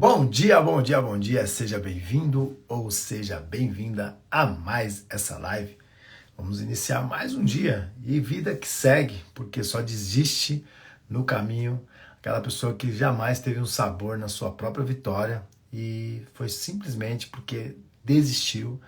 Bom dia, bom dia, bom dia. Seja bem-vindo ou seja bem-vinda a mais essa live. Vamos iniciar mais um dia e vida que segue, porque só desiste no caminho aquela pessoa que jamais teve um sabor na sua própria vitória e foi simplesmente porque desistiu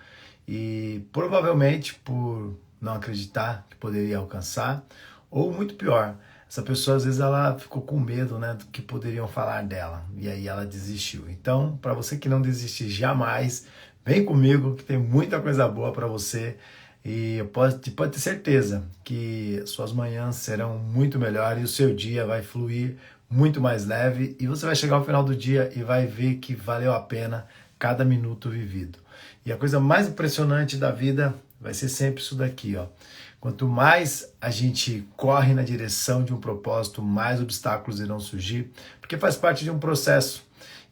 e provavelmente por não acreditar que poderia alcançar, ou muito pior, essa pessoa às vezes ela ficou com medo, né, do que poderiam falar dela, e aí ela desistiu. Então, para você que não desiste jamais, vem comigo que tem muita coisa boa para você e pode ter certeza que suas manhãs serão muito melhores e o seu dia vai fluir muito mais leve e você vai chegar ao final do dia e vai ver que valeu a pena cada minuto vivido. E a coisa mais impressionante da vida vai ser sempre isso daqui, ó. Quanto mais a gente corre na direção de um propósito, mais obstáculos irão surgir, porque faz parte de um processo.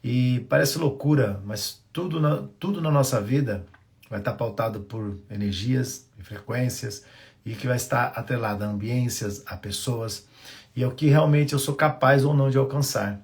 E parece loucura, mas tudo na nossa vida vai estar pautado por energias e frequências e que vai estar atrelado a ambiências, a pessoas e ao que realmente eu sou capaz ou não de alcançar.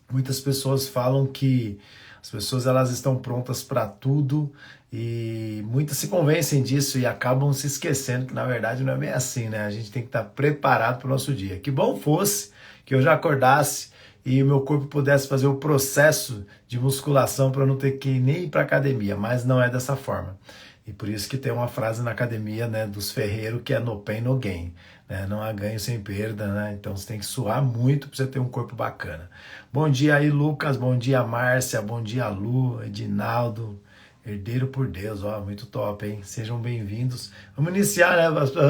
Muitas pessoas falam que as pessoas elas estão prontas para tudo e muitas se convencem disso e acabam se esquecendo que na verdade não é bem assim, né? A gente tem que estar preparado para o nosso dia. Que bom fosse que eu já acordasse e o meu corpo pudesse fazer o processo de musculação para eu não ter que nem ir para academia, mas não é dessa forma. E por isso que tem uma frase na academia, né, dos ferreiros que é no pain, no gain. Né? Não há ganho sem perda, né? Então você tem que suar muito para você ter um corpo bacana. Bom dia aí, Lucas. Bom dia, Márcia. Bom dia, Lu, Edinaldo. Herdeiro por Deus, ó, muito top, hein? Sejam bem-vindos. Vamos iniciar, né?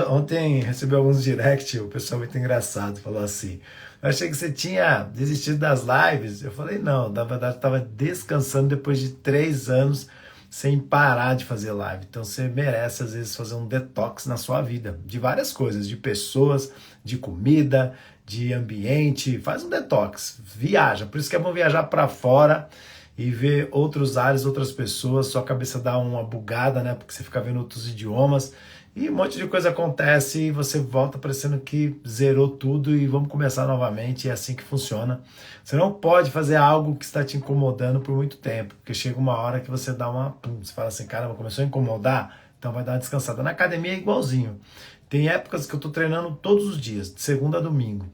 Ontem recebi alguns direct, o pessoal muito engraçado falou assim: eu achei que você tinha desistido das lives. Eu falei, não, na verdade eu estava descansando depois de 3 anos sem parar de fazer live. Então você merece, às vezes, fazer um detox na sua vida, de várias coisas, de pessoas, de comida, de ambiente. Faz um detox, viaja. Por isso que é bom viajar para fora e ver outros ares, outras pessoas, sua cabeça dá uma bugada, né? Porque você fica vendo outros idiomas e um monte de coisa acontece e você volta parecendo que zerou tudo e vamos começar novamente, é assim que funciona. Você não pode fazer algo que está te incomodando por muito tempo, porque chega uma hora que você dá uma... Você fala assim, caramba, começou a incomodar, então vai dar uma descansada. Na academia é igualzinho. Tem épocas que eu tô treinando todos os dias, de segunda a domingo.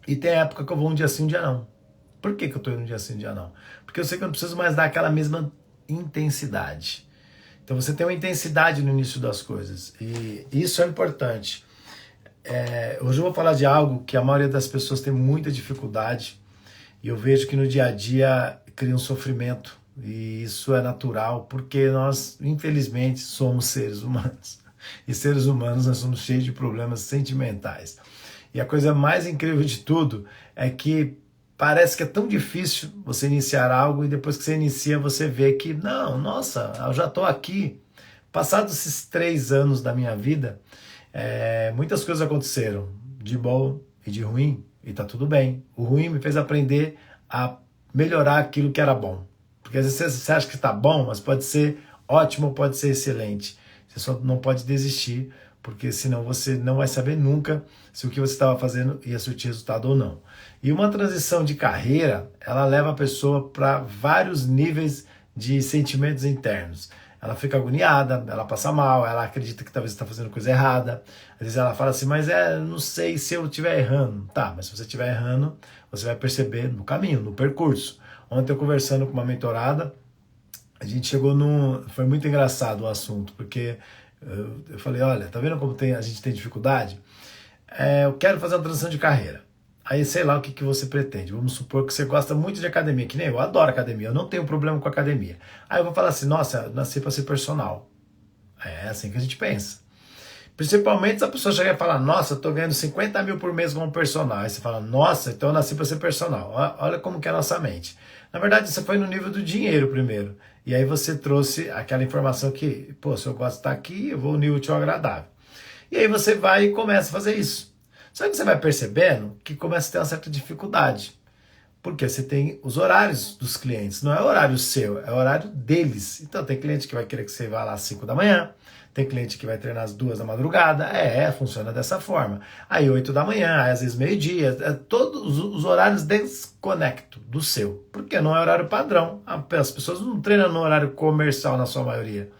E tem época que eu vou um dia sim, um dia não. Por que eu tô indo um dia sim, um dia não? Porque eu sei que eu não preciso mais dar aquela mesma intensidade. Então você tem uma intensidade no início das coisas. E isso é importante. Hoje eu vou falar de algo que a maioria das pessoas tem muita dificuldade. E eu vejo que no dia a dia cria um sofrimento. E isso é natural, porque nós, infelizmente, somos seres humanos. E seres humanos nós somos cheios de problemas sentimentais. E a coisa mais incrível de tudo é que parece que é tão difícil você iniciar algo e depois que você inicia você vê que, não, nossa, eu já estou aqui. Passados esses 3 anos da minha vida, muitas coisas aconteceram, de bom e de ruim, e tá tudo bem. O ruim me fez aprender a melhorar aquilo que era bom. Porque às vezes você acha que está bom, mas pode ser ótimo, pode ser excelente. Você só não pode desistir, porque senão você não vai saber nunca se o que você estava fazendo ia surtir resultado ou não. E uma transição de carreira, ela leva a pessoa para vários níveis de sentimentos internos. Ela fica agoniada, ela passa mal, ela acredita que talvez está fazendo coisa errada. Às vezes ela fala assim, mas não sei se eu estiver errando. Tá, mas se você estiver errando, você vai perceber no caminho, no percurso. Ontem eu conversando com uma mentorada, a gente chegou num... Foi muito engraçado o assunto, porque eu falei, olha, tá vendo como a gente tem dificuldade? Eu quero fazer uma transição de carreira. Aí sei lá o que você pretende. Vamos supor que você gosta muito de academia, que nem eu adoro academia, eu não tenho problema com academia. Aí eu vou falar assim, nossa, eu nasci para ser personal. É assim que a gente pensa. Principalmente se a pessoa chegar e falar, nossa, eu tô ganhando 50 mil por mês como personal. Aí você fala, nossa, então eu nasci para ser personal. Olha como que é a nossa mente. Na verdade, isso foi no nível do dinheiro primeiro. E aí você trouxe aquela informação que, pô, se eu gosto de estar aqui, eu vou unir o útil ao agradável. E aí você vai e começa a fazer isso. Só que você vai percebendo que começa a ter uma certa dificuldade. Porque você tem os horários dos clientes, não é horário seu, é horário deles. Então tem cliente que vai querer que você vá lá às 5 da manhã, tem cliente que vai treinar às 2 da madrugada, funciona dessa forma. Aí 8 da manhã, aí às vezes meio-dia, todos os horários desconectam do seu, porque não é horário padrão. As pessoas não treinam no horário comercial na sua maioria.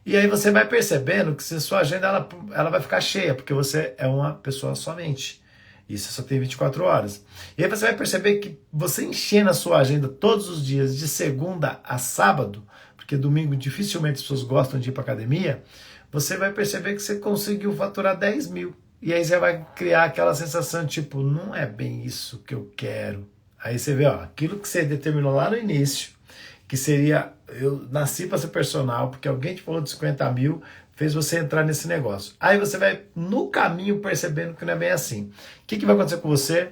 E aí você vai percebendo que se sua agenda ela vai ficar cheia, porque você é uma pessoa somente. E você só tem 24 horas. E aí você vai perceber que você enchendo a sua agenda todos os dias, de segunda a sábado, porque domingo dificilmente as pessoas gostam de ir para academia, você vai perceber que você conseguiu faturar 10 mil. E aí você vai criar aquela sensação tipo, não é bem isso que eu quero. Aí você vê, aquilo que você determinou lá no início, que seria, eu nasci para ser personal, porque alguém te falou de 50 mil, fez você entrar nesse negócio. Aí você vai, no caminho, percebendo que não é bem assim. O que vai acontecer com você?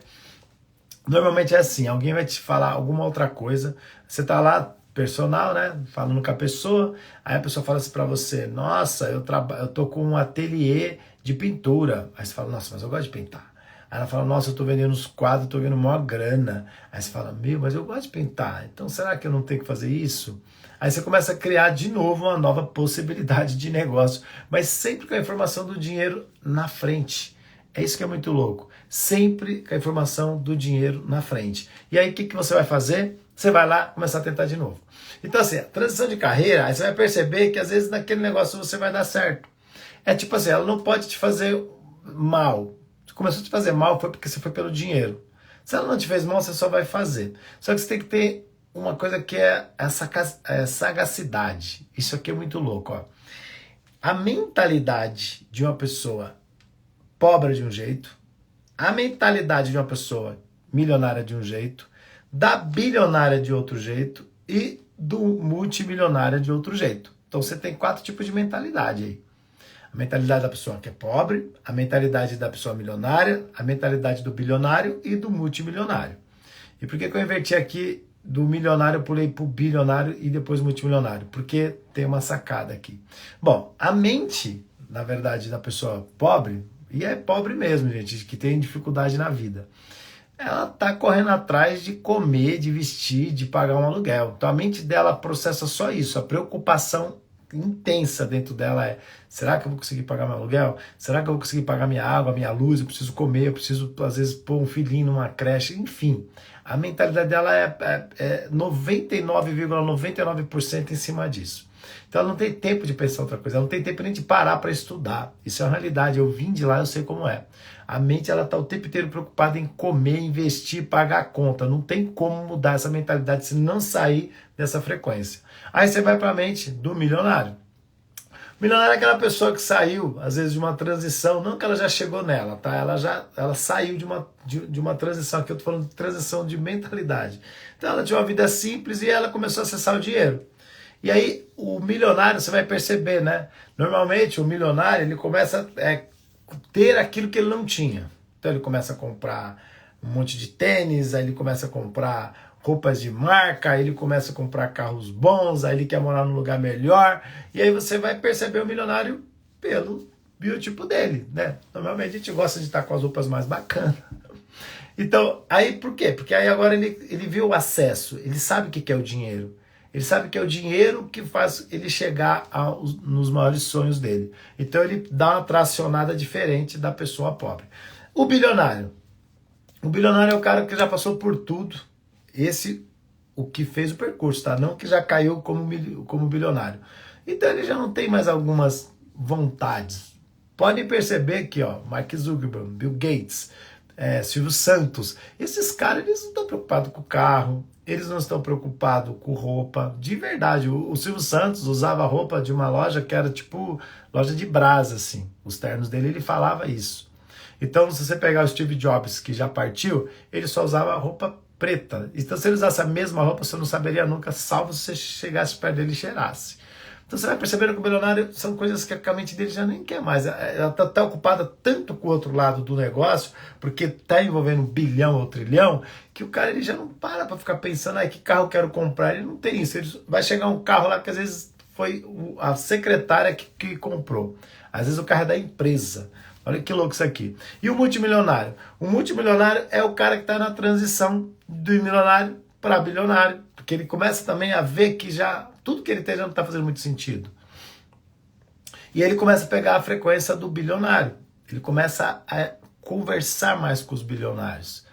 Normalmente é assim, alguém vai te falar alguma outra coisa, você tá lá, personal, né, falando com a pessoa, aí a pessoa fala assim pra você, nossa, eu tô com um ateliê de pintura. Aí você fala, nossa, mas eu gosto de pintar. Aí ela fala, nossa, eu tô vendendo os quadros, tô ganhando maior grana. Aí você fala, mas eu gosto de pintar, então será que eu não tenho que fazer isso? Aí você começa a criar de novo uma nova possibilidade de negócio, mas sempre com a informação do dinheiro na frente. É isso que é muito louco. Sempre com a informação do dinheiro na frente. E aí o que você vai fazer? Você vai lá começar a tentar de novo. Então assim, a transição de carreira, aí você vai perceber que às vezes naquele negócio você vai dar certo. É tipo assim, ela não pode te fazer mal. Começou a te fazer mal foi porque você foi pelo dinheiro. Se ela não te fez mal, você só vai fazer. Só que você tem que ter uma coisa que é essa sagacidade. Isso aqui é muito louco. Ó. A mentalidade de uma pessoa pobre de um jeito, a mentalidade de uma pessoa milionária de um jeito, da bilionária de outro jeito e do multimilionário de outro jeito. Então você tem 4 tipos de mentalidade aí. A mentalidade da pessoa que é pobre, a mentalidade da pessoa milionária, a mentalidade do bilionário e do multimilionário. E por que eu inverti aqui do milionário, eu pulei para o bilionário e depois multimilionário? Porque tem uma sacada aqui. Bom, a mente, na verdade, da pessoa pobre, e é pobre mesmo, gente, que tem dificuldade na vida, ela tá correndo atrás de comer, de vestir, de pagar um aluguel. Então a mente dela processa só isso, a preocupação intensa dentro dela é, será que eu vou conseguir pagar meu aluguel? Será que eu vou conseguir pagar minha água, minha luz? Eu preciso comer, eu preciso às vezes pôr um filhinho numa creche, enfim. A mentalidade dela é 99,99% em cima disso. Então ela não tem tempo de pensar outra coisa, ela não tem tempo nem de parar para estudar. Isso é uma realidade, eu vim de lá, eu sei como é. A mente ela está o tempo inteiro preocupada em comer, investir, pagar a conta. Não tem como mudar essa mentalidade se não sair dessa frequência. Aí você vai para a mente do milionário. O milionário é aquela pessoa que saiu, às vezes, de uma transição, não que ela já chegou nela, tá? Ela saiu de uma transição, aqui eu estou falando de transição de mentalidade. Então ela tinha uma vida simples e ela começou a acessar o dinheiro. E aí o milionário, você vai perceber, né? Normalmente o milionário, ele começa a ter aquilo que ele não tinha. Então ele começa a comprar um monte de tênis, aí ele começa a comprar roupas de marca, aí ele começa a comprar carros bons, aí ele quer morar num lugar melhor, e aí você vai perceber o milionário pelo biotipo dele, né? Normalmente a gente gosta de estar com as roupas mais bacanas. Então, aí por quê? Porque aí agora ele viu o acesso, ele sabe o que é o dinheiro. Ele sabe que é o dinheiro que faz ele chegar nos maiores sonhos dele. Então ele dá uma tracionada diferente da pessoa pobre. O bilionário é o cara que já passou por tudo. Esse, o que fez o percurso, tá? Não que já caiu como bilionário. Então ele já não tem mais algumas vontades. Podem perceber que, Mark Zuckerberg, Bill Gates, Silvio Santos, esses caras, eles não estão preocupados com o carro, eles não estão preocupados com roupa. De verdade, o Silvio Santos usava roupa de uma loja que era tipo loja de brasa, assim. Os ternos dele, ele falava isso. Então, se você pegar o Steve Jobs, que já partiu, ele só usava roupa preta. Então, se ele usasse a mesma roupa, você não saberia nunca, salvo se você chegasse perto dele e cheirasse. Então você vai percebendo que o milionário são coisas que a mente dele já nem quer mais. Ela está ocupada tanto com o outro lado do negócio, porque está envolvendo 1 bilhão ou 1 trilhão, que o cara ele já não para ficar pensando, que carro eu quero comprar. Ele não tem isso. Ele vai chegar um carro lá que às vezes foi a secretária que comprou. Às vezes o carro é da empresa. Olha que louco isso aqui. E o multimilionário? O multimilionário é o cara que está na transição do milionário para bilionário, porque ele começa também a ver que já tudo que ele tem já não está fazendo muito sentido. E ele começa a pegar a frequência do bilionário. Ele começa a conversar mais com os bilionários.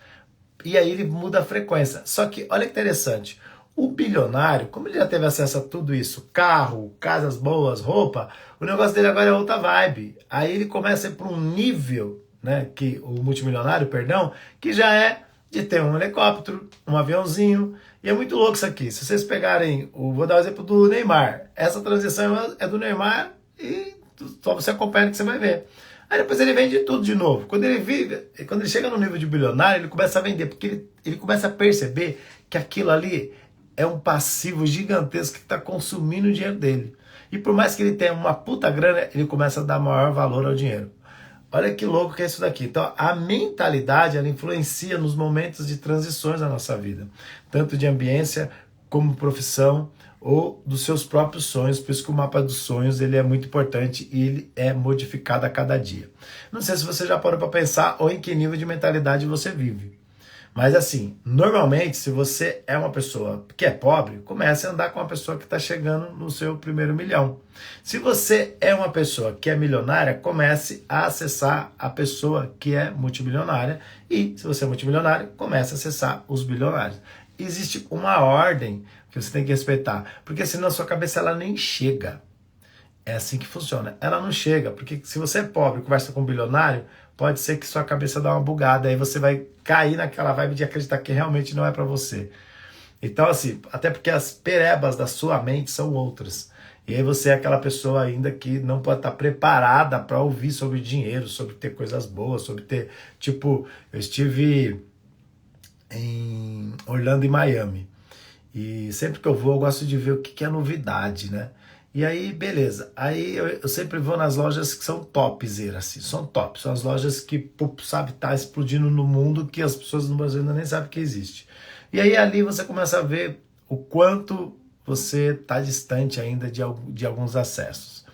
E aí ele muda a frequência. Só que, olha que interessante, o bilionário, como ele já teve acesso a tudo isso, carro, casas boas, roupa, o negócio dele agora é outra vibe. Aí ele começa a ir para um nível, né, que o multimilionário, perdão, que já é de ter um helicóptero, um aviãozinho, e é muito louco isso aqui. Se vocês pegarem, vou dar o exemplo do Neymar, essa transição é do Neymar e só você acompanha que você vai ver. Aí depois ele vende tudo de novo. Quando ele chega no nível de bilionário, ele começa a vender, porque ele começa a perceber que aquilo ali é um passivo gigantesco que está consumindo o dinheiro dele. E por mais que ele tenha uma puta grana, ele começa a dar maior valor ao dinheiro. Olha que louco que é isso daqui. Então a mentalidade, ela influencia nos momentos de transições da nossa vida. Tanto de ambiência como profissão, ou dos seus próprios sonhos, por isso que o mapa dos sonhos ele é muito importante e ele é modificado a cada dia. Não sei se você já parou para pensar ou em que nível de mentalidade você vive. Mas assim, normalmente, se você é uma pessoa que é pobre, comece a andar com uma pessoa que está chegando no seu primeiro milhão. Se você é uma pessoa que é milionária, comece a acessar a pessoa que é multimilionária. E se você é multimilionário, comece a acessar os bilionários. Existe uma ordem que você tem que respeitar, porque senão a sua cabeça ela nem chega. É assim que funciona. Ela não chega, porque se você é pobre e conversa com um bilionário, pode ser que sua cabeça dá uma bugada, aí você vai cair naquela vibe de acreditar que realmente não é para você. Então assim, até porque as perebas da sua mente são outras. E aí você é aquela pessoa ainda que não pode estar preparada para ouvir sobre dinheiro, sobre ter coisas boas, sobre ter, tipo, eu estive em Orlando e Miami. E sempre que eu vou, eu gosto de ver o que é novidade, né? E aí, beleza. Aí eu sempre vou nas lojas que são topzera, assim. São top. São as lojas que, sabe, tá explodindo no mundo, que as pessoas no Brasil ainda nem sabem que existe. E aí ali você começa a ver o quanto você tá distante ainda de alguns acessos.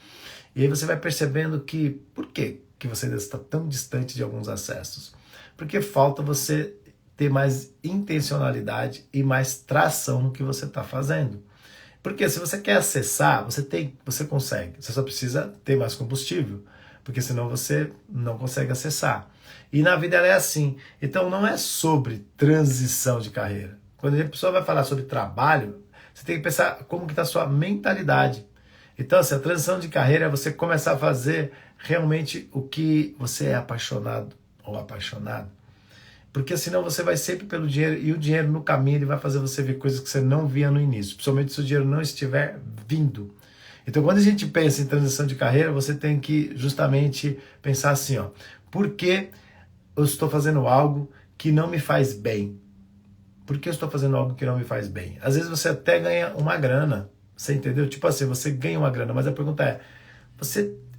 E aí você vai percebendo que, por que você está tão distante de alguns acessos? Porque falta você ter mais intencionalidade e mais tração no que você está fazendo. Porque se você quer acessar, você consegue. Você só precisa ter mais combustível, porque senão você não consegue acessar. E na vida ela é assim. Então não é sobre transição de carreira. Quando a pessoa vai falar sobre trabalho, você tem que pensar como que está a sua mentalidade. Então assim, a transição de carreira é você começar a fazer realmente o que você é apaixonado ou apaixonado. Porque senão você vai sempre pelo dinheiro, e o dinheiro no caminho ele vai fazer você ver coisas que você não via no início, principalmente se o dinheiro não estiver vindo. Então quando a gente pensa em transição de carreira, você tem que justamente pensar assim, ó, por que eu estou fazendo algo que não me faz bem? Por que eu estou fazendo algo que não me faz bem? Às vezes você até ganha uma grana, você entendeu? Tipo assim, você ganha uma grana, mas a pergunta é,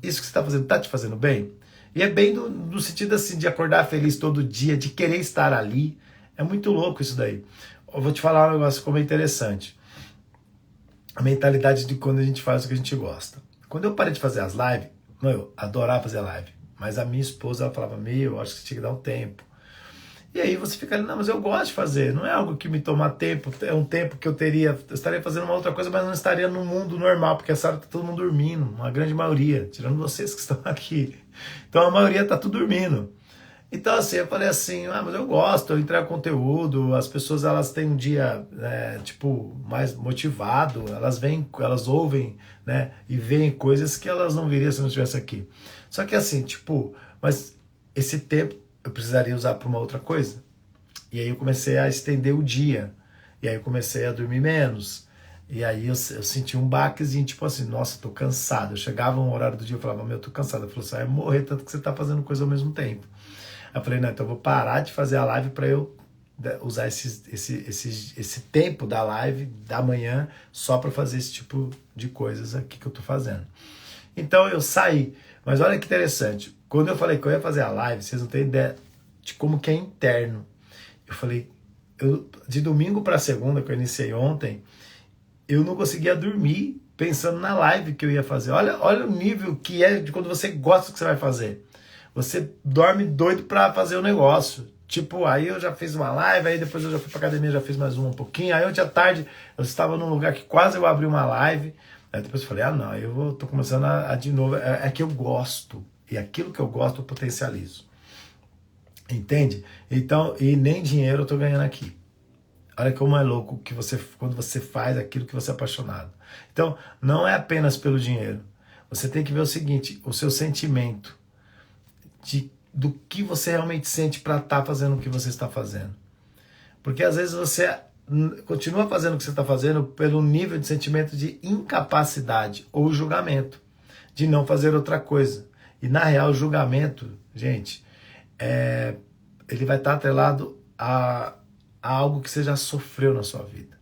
isso que você está fazendo está te fazendo bem? E é bem no sentido assim, de acordar feliz todo dia, de querer estar ali. É muito louco isso daí. Eu vou te falar um negócio como é interessante. A mentalidade de quando a gente faz o que a gente gosta. Quando eu parei de fazer as lives, eu adorava fazer live. Mas a minha esposa, ela falava, eu acho que você tinha que dar um tempo. E aí você fica ali, não, mas eu gosto de fazer. Não é algo que me toma tempo, é um tempo que eu estaria fazendo uma outra coisa, mas não estaria no mundo normal, porque essa hora tá todo mundo dormindo, uma grande maioria, tirando vocês que estão aqui. Então a maioria tá tudo dormindo. Então assim, eu falei assim, mas eu gosto, eu entrego conteúdo, as pessoas elas têm um dia, tipo, mais motivado, elas ouvem, né, e veem coisas que elas não viriam se não estivesse aqui. Só que assim, tipo, mas esse tempo eu precisaria usar para uma outra coisa. E aí eu comecei a estender o dia. E aí eu comecei a dormir menos. E aí eu senti um baquezinho, tipo assim, nossa, tô cansado. Eu chegava um horário do dia, eu falava, eu tô cansado. Eu falei, você vai morrer tanto que você tá fazendo coisa ao mesmo tempo. Aí eu falei, não, então eu vou parar de fazer a live para eu usar esse tempo da live, da manhã, só para fazer esse tipo de coisas aqui que eu tô fazendo. Então eu saí. Mas olha que interessante. Quando eu falei que eu ia fazer a live, vocês não têm ideia de como que é interno. Eu falei, de domingo para segunda, que eu iniciei ontem, eu não conseguia dormir pensando na live que eu ia fazer. Olha o nível que é de quando você gosta do que você vai fazer. você dorme doido para fazer o negócio. Tipo, aí eu já fiz uma live, aí depois eu já fui pra academia, já fiz mais um pouquinho. Aí ontem à tarde eu estava num lugar que quase eu abri uma live. Aí depois eu falei, não, tô começando a de novo. É que eu gosto. E aquilo que eu gosto eu potencializo. Entende? Então, e nem dinheiro eu tô ganhando aqui. Olha como é louco que quando você faz aquilo que você é apaixonado. Então, não é apenas pelo dinheiro. Você tem que ver o seguinte, o seu sentimento do que você realmente sente para estar fazendo o que você está fazendo. Porque às vezes você continua fazendo o que você está fazendo pelo nível de sentimento de incapacidade ou julgamento, de não fazer outra coisa. E na real, o julgamento, gente, ele vai estar atrelado a algo que você já sofreu na sua vida.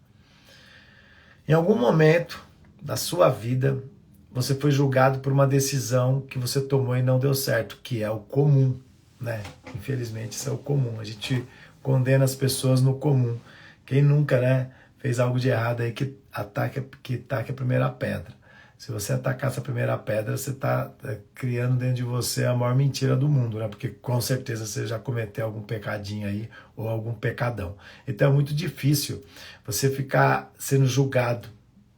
Em algum momento da sua vida, você foi julgado por uma decisão que você tomou e não deu certo, que é o comum, né? Infelizmente, isso é o comum. A gente condena as pessoas no comum. Quem nunca, né, fez algo de errado aí que ataque a primeira pedra. Se você atacar essa primeira pedra, você está criando dentro de você a maior mentira do mundo, né? Porque com certeza você já cometeu algum pecadinho aí ou algum pecadão. Então é muito difícil você ficar sendo julgado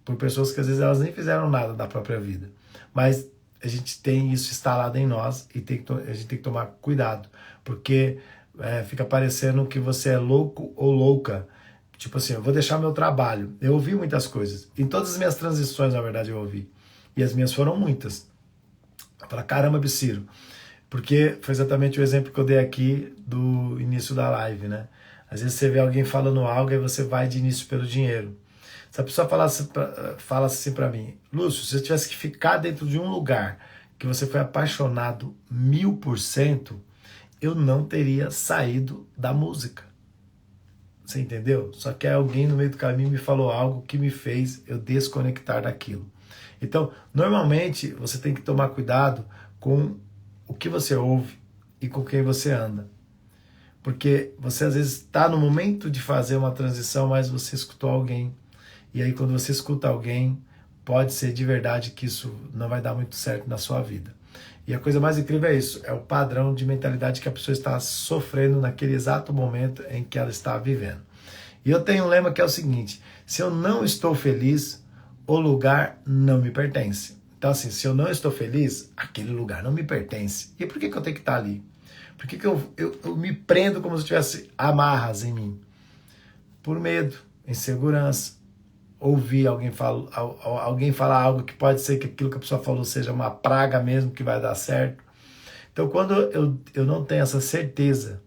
por pessoas que às vezes elas nem fizeram nada da própria vida. Mas a gente tem isso instalado em nós e a gente tem que tomar cuidado, porque fica parecendo que você é louco ou louca. Tipo assim, eu vou deixar meu trabalho. Eu ouvi muitas coisas. Em todas as minhas transições, na verdade, eu ouvi. E as minhas foram muitas. Eu falei, caramba, Biciro. Porque foi exatamente o exemplo que eu dei aqui do início da live, né? Às vezes você vê alguém falando algo e você vai de início pelo dinheiro. Se a pessoa fala assim pra mim, Lúcio, se você tivesse que ficar dentro de um lugar que você foi apaixonado 1000%, eu não teria saído da música. Você entendeu? Só que alguém no meio do caminho me falou algo que me fez eu desconectar daquilo. Então, normalmente, você tem que tomar cuidado com o que você ouve e com quem você anda. Porque você às vezes está no momento de fazer uma transição, mas você escutou alguém. E aí quando você escuta alguém, pode ser de verdade que isso não vai dar muito certo na sua vida. E a coisa mais incrível é isso, é o padrão de mentalidade que a pessoa está sofrendo naquele exato momento em que ela está vivendo. E eu tenho um lema que é o seguinte, se eu não estou feliz, o lugar não me pertence. Então assim, se eu não estou feliz, aquele lugar não me pertence. E por que eu tenho que estar ali? Por que eu me prendo como se eu tivesse amarras em mim? Por medo, insegurança, ouvir alguém falar algo que pode ser que aquilo que a pessoa falou seja uma praga mesmo, que vai dar certo. Então, quando eu não tenho essa certeza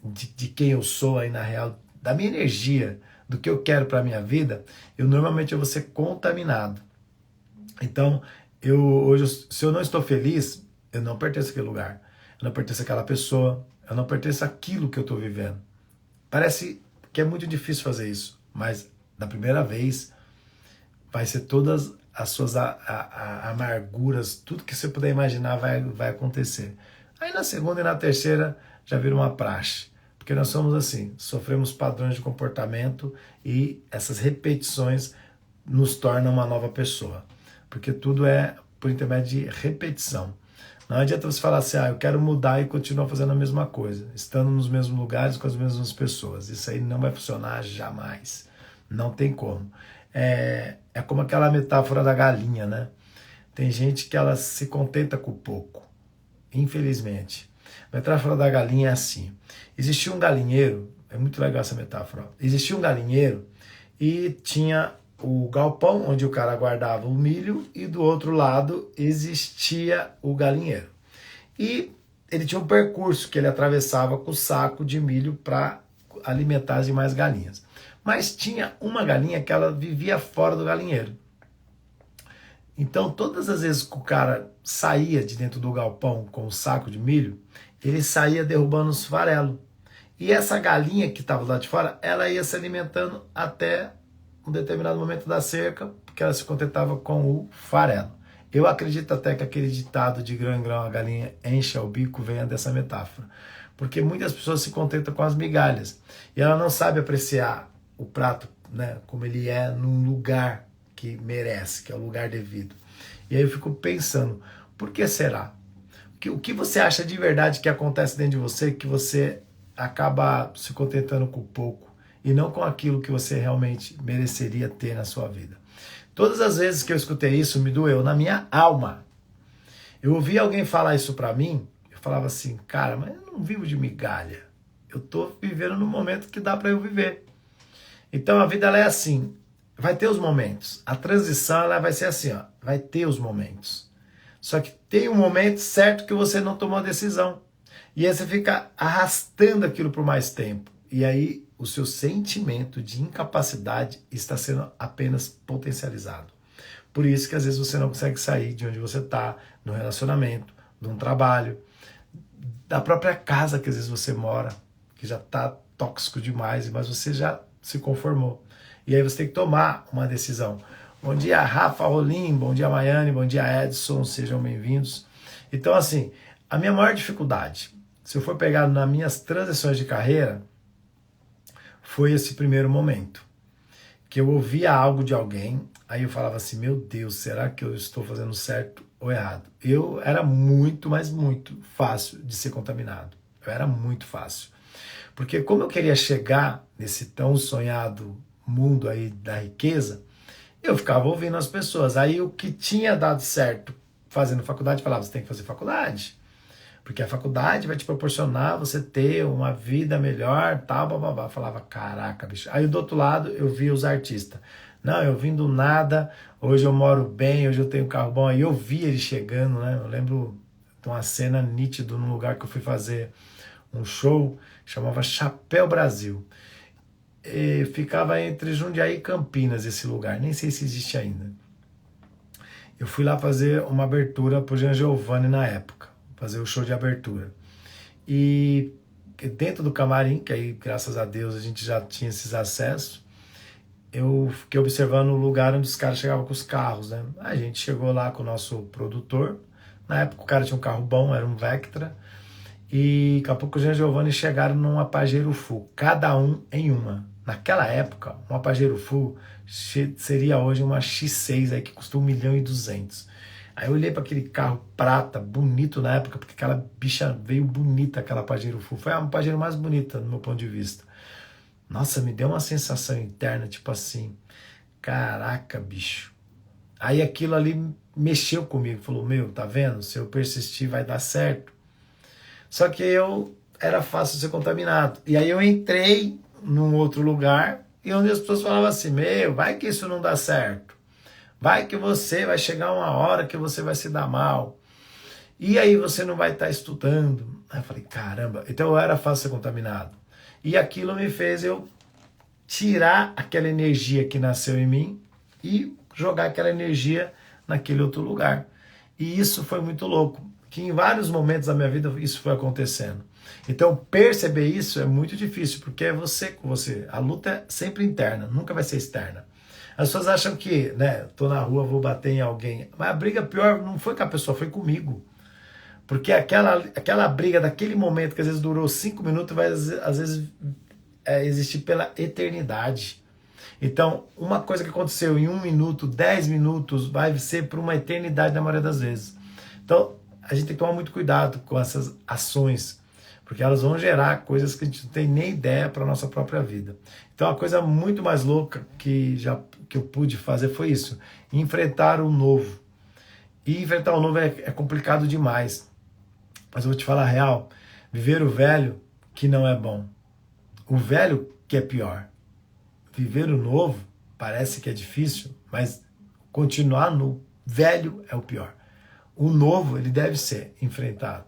de quem eu sou aí na real, da minha energia, do que eu quero para a minha vida, normalmente eu vou ser contaminado. Então, hoje, se eu não estou feliz, eu não pertenço àquele lugar, eu não pertenço àquela pessoa, eu não pertenço àquilo que eu estou vivendo. Parece que é muito difícil fazer isso, mas da primeira vez vai ser todas as suas amarguras, tudo que você puder imaginar vai acontecer. Aí na segunda e na terceira já vira uma praxe, porque nós somos assim, sofremos padrões de comportamento e essas repetições nos tornam uma nova pessoa, porque tudo é por intermédio de repetição. Não adianta você falar assim, eu quero mudar e continuar fazendo a mesma coisa, estando nos mesmos lugares com as mesmas pessoas. Isso aí não vai funcionar jamais. Não tem como. É como aquela metáfora da galinha, né? Tem gente que ela se contenta com pouco, infelizmente. A metáfora da galinha é assim. Existia um galinheiro, é muito legal essa metáfora. Existia um galinheiro e tinha o galpão onde o cara guardava o milho e do outro lado existia o galinheiro. E ele tinha um percurso que ele atravessava com o saco de milho para alimentar as demais galinhas. Mas tinha uma galinha que ela vivia fora do galinheiro. Então todas as vezes que o cara saía de dentro do galpão com o saco de milho, ele saía derrubando os farelos. E essa galinha que estava lá de fora, ela ia se alimentando até um determinado momento da cerca, porque ela se contentava com o farelo. Eu acredito até que aquele ditado de grão em grão a galinha enche o bico venha dessa metáfora. Porque muitas pessoas se contentam com as migalhas. E ela não sabe apreciar o prato, né, como ele é num lugar que merece, que é o lugar devido. E aí eu fico pensando, por que será? o que você acha de verdade que acontece dentro de você, que você acaba se contentando com pouco e não com aquilo que você realmente mereceria ter na sua vida. Todas as vezes que eu escutei isso, me doeu na minha alma. Eu ouvi alguém falar isso pra mim, eu falava assim, cara, mas eu não vivo de migalha. Eu tô vivendo no momento que dá pra eu viver. Então a vida ela é assim, vai ter os momentos. A transição ela vai ser assim, ó, vai ter os momentos. Só que tem um momento certo que você não tomou a decisão. E aí você fica arrastando aquilo por mais tempo. E aí o seu sentimento de incapacidade está sendo apenas potencializado. Por isso que às vezes você não consegue sair de onde você está, no relacionamento, de um trabalho, da própria casa que às vezes você mora, que já está tóxico demais, mas você já se conformou. E aí você tem que tomar uma decisão. Bom dia, Rafa Rolim, bom dia, Maiane, bom dia, Edson, sejam bem-vindos. Então, assim, a minha maior dificuldade, se eu for pegar nas minhas transições de carreira, foi esse primeiro momento. Que eu ouvia algo de alguém, aí eu falava assim, meu Deus, será que eu estou fazendo certo ou errado? Eu era muito, mas muito fácil de ser contaminado. Eu era muito fácil. Porque como eu queria chegar nesse tão sonhado mundo aí da riqueza, eu ficava ouvindo as pessoas. Aí o que tinha dado certo fazendo faculdade, falava, você tem que fazer faculdade. Porque a faculdade vai te proporcionar você ter uma vida melhor, tal, bababá. Falava, caraca, bicho. Aí do outro lado eu via os artistas. Não, eu vim do nada, hoje eu moro bem, hoje eu tenho um carro bom. Aí eu via ele chegando, né? Eu lembro de uma cena nítida num lugar que eu fui fazer um show, chamava Chapéu Brasil. E ficava entre Jundiaí e Campinas esse lugar, nem sei se existe ainda. Eu fui lá fazer uma abertura pro Jean Giovanni na época, fazer o show de abertura. E dentro do camarim, que aí graças a Deus a gente já tinha esses acessos, eu fiquei observando o lugar onde os caras chegavam com os carros, né? A gente chegou lá com o nosso produtor, na época o cara tinha um carro bom, era um Vectra, e daqui a pouco o Jean Giovanni chegaram numa Pajero Full, cada um em uma. Naquela época, uma Pajero Full seria hoje uma X6 aí que custou 1.200.000. Aí eu olhei para aquele carro prata, bonito na época, porque aquela bicha veio bonita, aquela Pajero Full. Foi a Pajero mais bonita, no meu ponto de vista. Nossa, me deu uma sensação interna, tipo assim, caraca, bicho. Aí aquilo ali mexeu comigo, falou, meu, tá vendo? Se eu persistir vai dar certo. Só que eu era fácil de ser contaminado. E aí eu entrei num outro lugar e onde as pessoas falavam assim, meu, vai que isso não dá certo. Vai que você vai chegar uma hora que você vai se dar mal. E aí você não vai estar estudando. Aí eu falei, caramba. Então eu era fácil de ser contaminado. E aquilo me fez eu tirar aquela energia que nasceu em mim e jogar aquela energia naquele outro lugar. E isso foi muito louco, que em vários momentos da minha vida isso foi acontecendo. Então perceber isso é muito difícil, porque é você com você. A luta é sempre interna, nunca vai ser externa. As pessoas acham que, né, tô na rua, vou bater em alguém. Mas a briga pior não foi com a pessoa, foi comigo. Porque aquela briga daquele momento, que às vezes durou 5 minutos, vai às vezes existir pela eternidade. Então, uma coisa que aconteceu em 1 minuto, 10 minutos, vai ser por uma eternidade na maioria das vezes. Então, a gente tem que tomar muito cuidado com essas ações, porque elas vão gerar coisas que a gente não tem nem ideia para a nossa própria vida. Então, a coisa muito mais louca que eu pude fazer foi isso, enfrentar o novo. E enfrentar o novo é complicado demais. Mas eu vou te falar a real, viver o velho que não é bom. O velho que é pior. Viver o novo parece que é difícil, mas continuar no velho é o pior. O novo, ele deve ser enfrentado.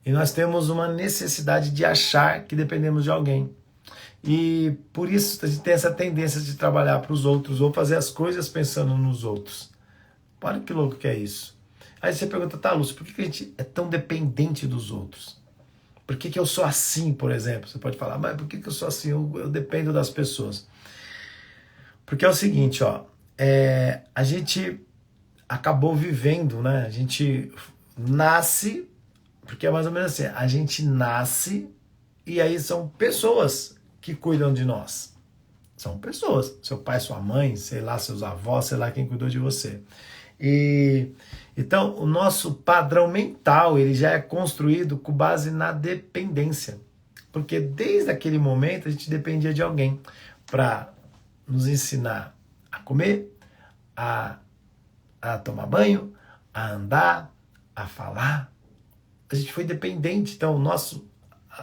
E nós temos uma necessidade de achar que dependemos de alguém. E por isso a gente tem essa tendência de trabalhar para os outros ou fazer as coisas pensando nos outros. Olha que louco que é isso. Aí você pergunta, tá, Lúcio, por que a gente é tão dependente dos outros? Por que eu sou assim, por exemplo? Você pode falar, mas por que eu sou assim? Eu dependo das pessoas. Porque é o seguinte, ó, a gente acabou vivendo, né? A gente nasce, porque é mais ou menos assim, a gente nasce e aí são pessoas que cuidam de nós. São pessoas, seu pai, sua mãe, sei lá, seus avós, sei lá quem cuidou de você. E então o nosso padrão mental ele já é construído com base na dependência, porque desde aquele momento a gente dependia de alguém para nos ensinar a comer, a, a tomar banho, a andar, a falar. A gente foi dependente. Então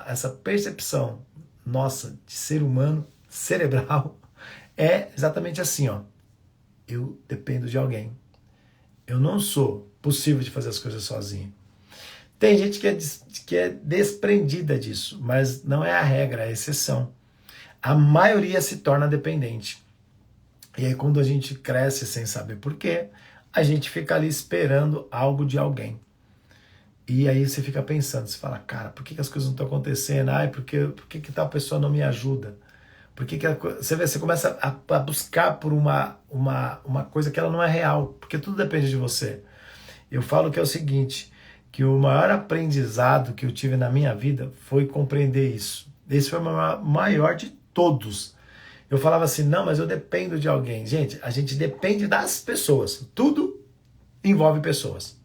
essa percepção nossa de ser humano cerebral é exatamente assim, ó. Eu dependo de alguém. Eu não sou possível de fazer as coisas sozinho. Tem gente que é desprendida disso, mas não é a regra, é a exceção. A maioria se torna dependente. E aí quando a gente cresce sem saber por quê, a gente fica ali esperando algo de alguém. E aí você fica pensando, você fala, cara, por que as coisas não estão acontecendo? Ai, por que tal pessoa não me ajuda? Você começa a buscar por uma coisa que ela não é real, porque tudo depende de você. Eu falo que é o seguinte, que o maior aprendizado que eu tive na minha vida foi compreender isso. Esse foi o maior de todos. Eu falava assim, não, mas eu dependo de alguém. Gente, a gente depende das pessoas. Tudo envolve pessoas.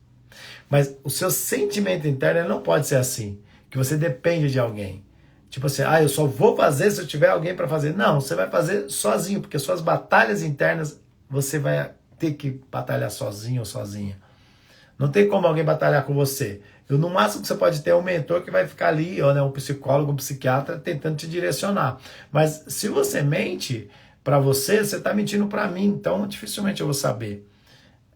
Mas o seu sentimento interno não pode ser assim, que você depende de alguém. Tipo assim, eu só vou fazer se eu tiver alguém para fazer. Não, você vai fazer sozinho, porque suas batalhas internas você vai ter que batalhar sozinho ou sozinha. Não tem como alguém batalhar com você. No máximo que você pode ter um mentor que vai ficar ali, ou né, um psicólogo, um psiquiatra tentando te direcionar. Mas se você mente para você, você está mentindo para mim, então dificilmente eu vou saber.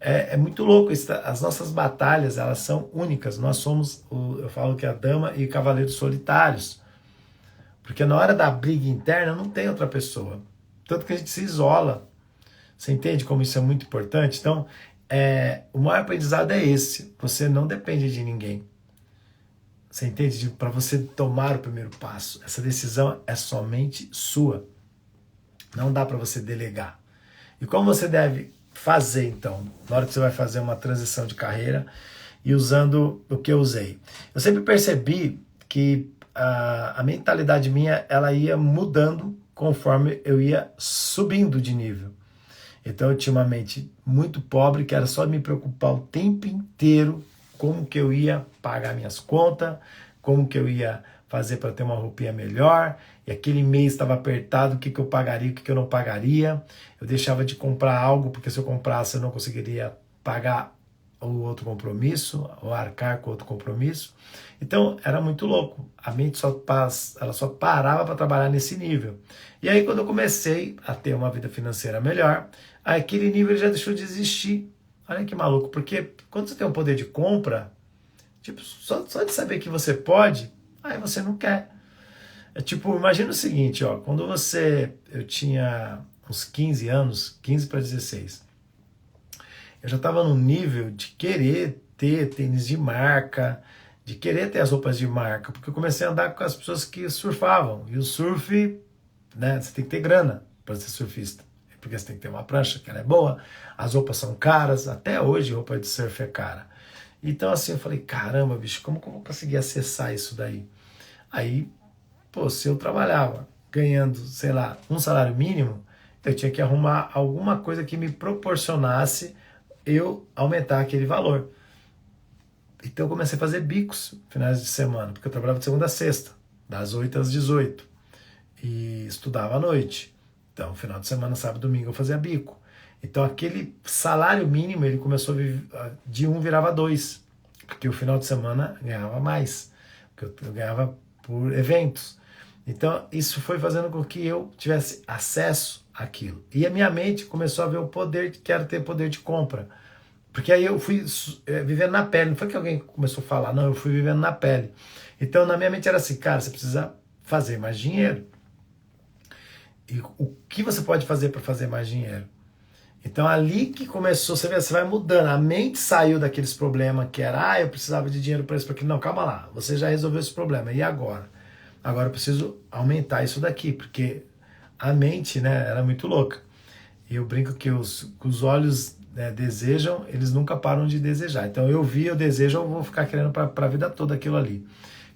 É muito louco isso. As nossas batalhas, elas são únicas. Nós somos, eu falo que é a dama e cavaleiros solitários. Porque na hora da briga interna não tem outra pessoa. Tanto que a gente se isola. Você entende como isso é muito importante? Então, o maior aprendizado é esse. Você não depende de ninguém. Você entende? Para você tomar o primeiro passo. Essa decisão é somente sua. Não dá para você delegar. E como você deve fazer, então, na hora que você vai fazer uma transição de carreira e usando o que eu usei? Eu sempre percebi que a mentalidade minha ela ia mudando conforme eu ia subindo de nível. Então eu tinha uma mente muito pobre, que era só me preocupar o tempo inteiro como que eu ia pagar minhas contas, como que eu ia fazer para ter uma roupinha melhor, e aquele mês estava apertado, o que eu pagaria, o que eu não pagaria. Eu deixava de comprar algo, porque se eu comprasse eu não conseguiria pagar o outro compromisso, ou arcar com outro compromisso. Então era muito louco, a mente ela só parava para trabalhar nesse nível. E aí quando eu comecei a ter uma vida financeira melhor, aquele nível já deixou de existir. Olha que maluco, porque quando você tem um poder de compra, tipo, só de saber que você pode, aí você não quer. É tipo, imagina o seguinte, ó, quando eu tinha uns 15 anos, 15 para 16, eu já estava num nível de querer ter tênis de marca, de querer ter as roupas de marca, porque eu comecei a andar com as pessoas que surfavam, e o surf, né, você tem que ter grana para ser surfista, porque você tem que ter uma prancha que ela é boa, as roupas são caras, até hoje roupa de surf é cara. Então assim, eu falei, caramba, bicho, como que eu vou conseguir acessar isso daí? Aí, se eu trabalhava ganhando, sei lá, um salário mínimo, eu tinha que arrumar alguma coisa que me proporcionasse eu aumentar aquele valor. Então eu comecei a fazer bicos finais de semana, porque eu trabalhava de segunda a sexta, das 8 às 18, e estudava à noite. Então, final de semana, sábado e domingo, eu fazia bico. Então aquele salário mínimo, ele começou de 1 virava 2, porque o final de semana ganhava mais, porque eu ganhava por eventos. Então isso foi fazendo com que eu tivesse acesso àquilo. E a minha mente começou a ver o poder, quero ter poder de compra. Porque aí eu fui vivendo na pele, não foi que alguém começou a falar, não, eu fui vivendo na pele. Então na minha mente era assim, cara, você precisa fazer mais dinheiro. E o que você pode fazer para fazer mais dinheiro? Então ali que começou, você vai mudando, a mente saiu daqueles problemas que era, eu precisava de dinheiro para isso, para aquilo. Não, calma lá, você já resolveu esse problema, e agora? Agora eu preciso aumentar isso daqui, porque a mente, né, era muito louca. E eu brinco que os olhos, né, desejam, eles nunca param de desejar. Então eu desejo, eu vou ficar querendo para a vida toda aquilo ali.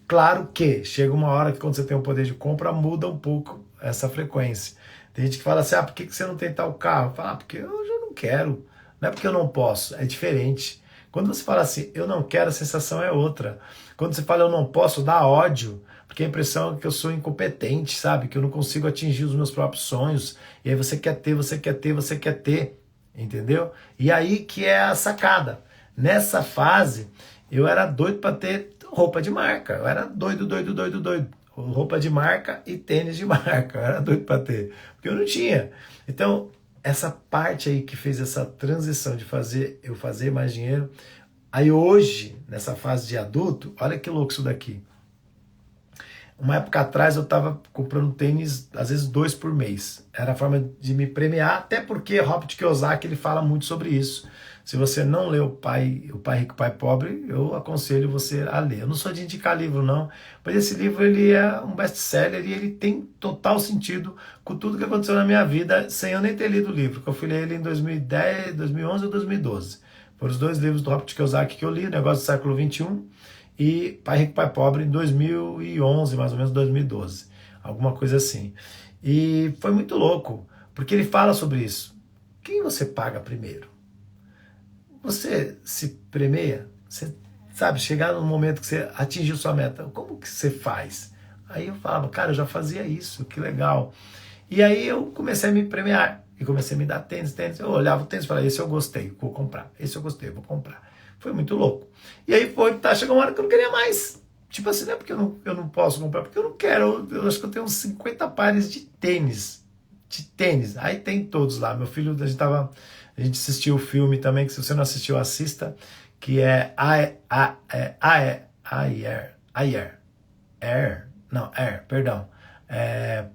Claro que chega uma hora que quando você tem um poder de compra, muda um pouco essa frequência. Tem gente que fala assim, por que você não tem tal carro? Fala, porque eu já não quero. Não é porque eu não posso, é diferente. Quando você fala assim, eu não quero, a sensação é outra. Quando você fala eu não posso, dá ódio, porque a impressão é que eu sou incompetente, sabe? Que eu não consigo atingir os meus próprios sonhos. E aí você quer ter, você quer ter, você quer ter, entendeu? E aí que é a sacada. Nessa fase, eu era doido para ter roupa de marca. Eu era doido, doido, doido, doido. Roupa de marca e tênis de marca. Eu era doido para ter, porque eu não tinha. Então, essa parte aí que fez essa transição de eu fazer mais dinheiro. Aí hoje, nessa fase de adulto, olha que louco isso daqui. Uma época atrás eu estava comprando tênis, às vezes 2 por mês. Era a forma de me premiar, até porque Robert Kiyosaki ele fala muito sobre isso. Se você não lê o Pai Rico, Pai Pobre, eu aconselho você a ler. Eu não sou de indicar livro não, mas esse livro ele é um best-seller e ele tem total sentido com tudo que aconteceu na minha vida, sem eu nem ter lido o livro, que eu fui ler ele em 2010, 2011 ou 2012. Foram os 2 livros do Robert Kiyosaki que eu li, Negócio do Século XXI e Pai Rico, Pai Pobre, em 2011, mais ou menos 2012. Alguma coisa assim. E foi muito louco, porque ele fala sobre isso. Quem você paga primeiro? Você se premia? Você sabe, chegar no momento que você atingiu sua meta, como que você faz? Aí eu falava, cara, eu já fazia isso, que legal. E aí eu comecei a me premiar. E comecei a me dar tênis. Eu olhava o tênis e falava, esse eu gostei, vou comprar. Esse eu gostei, vou comprar. Foi muito louco. E aí chegou uma hora que eu não queria mais. Tipo assim, não é porque eu não posso comprar, porque eu não quero. Eu acho que eu tenho uns 50 pares de tênis. Aí tem todos lá. Meu filho, a gente assistiu o filme também, que se você não assistiu, assista, que é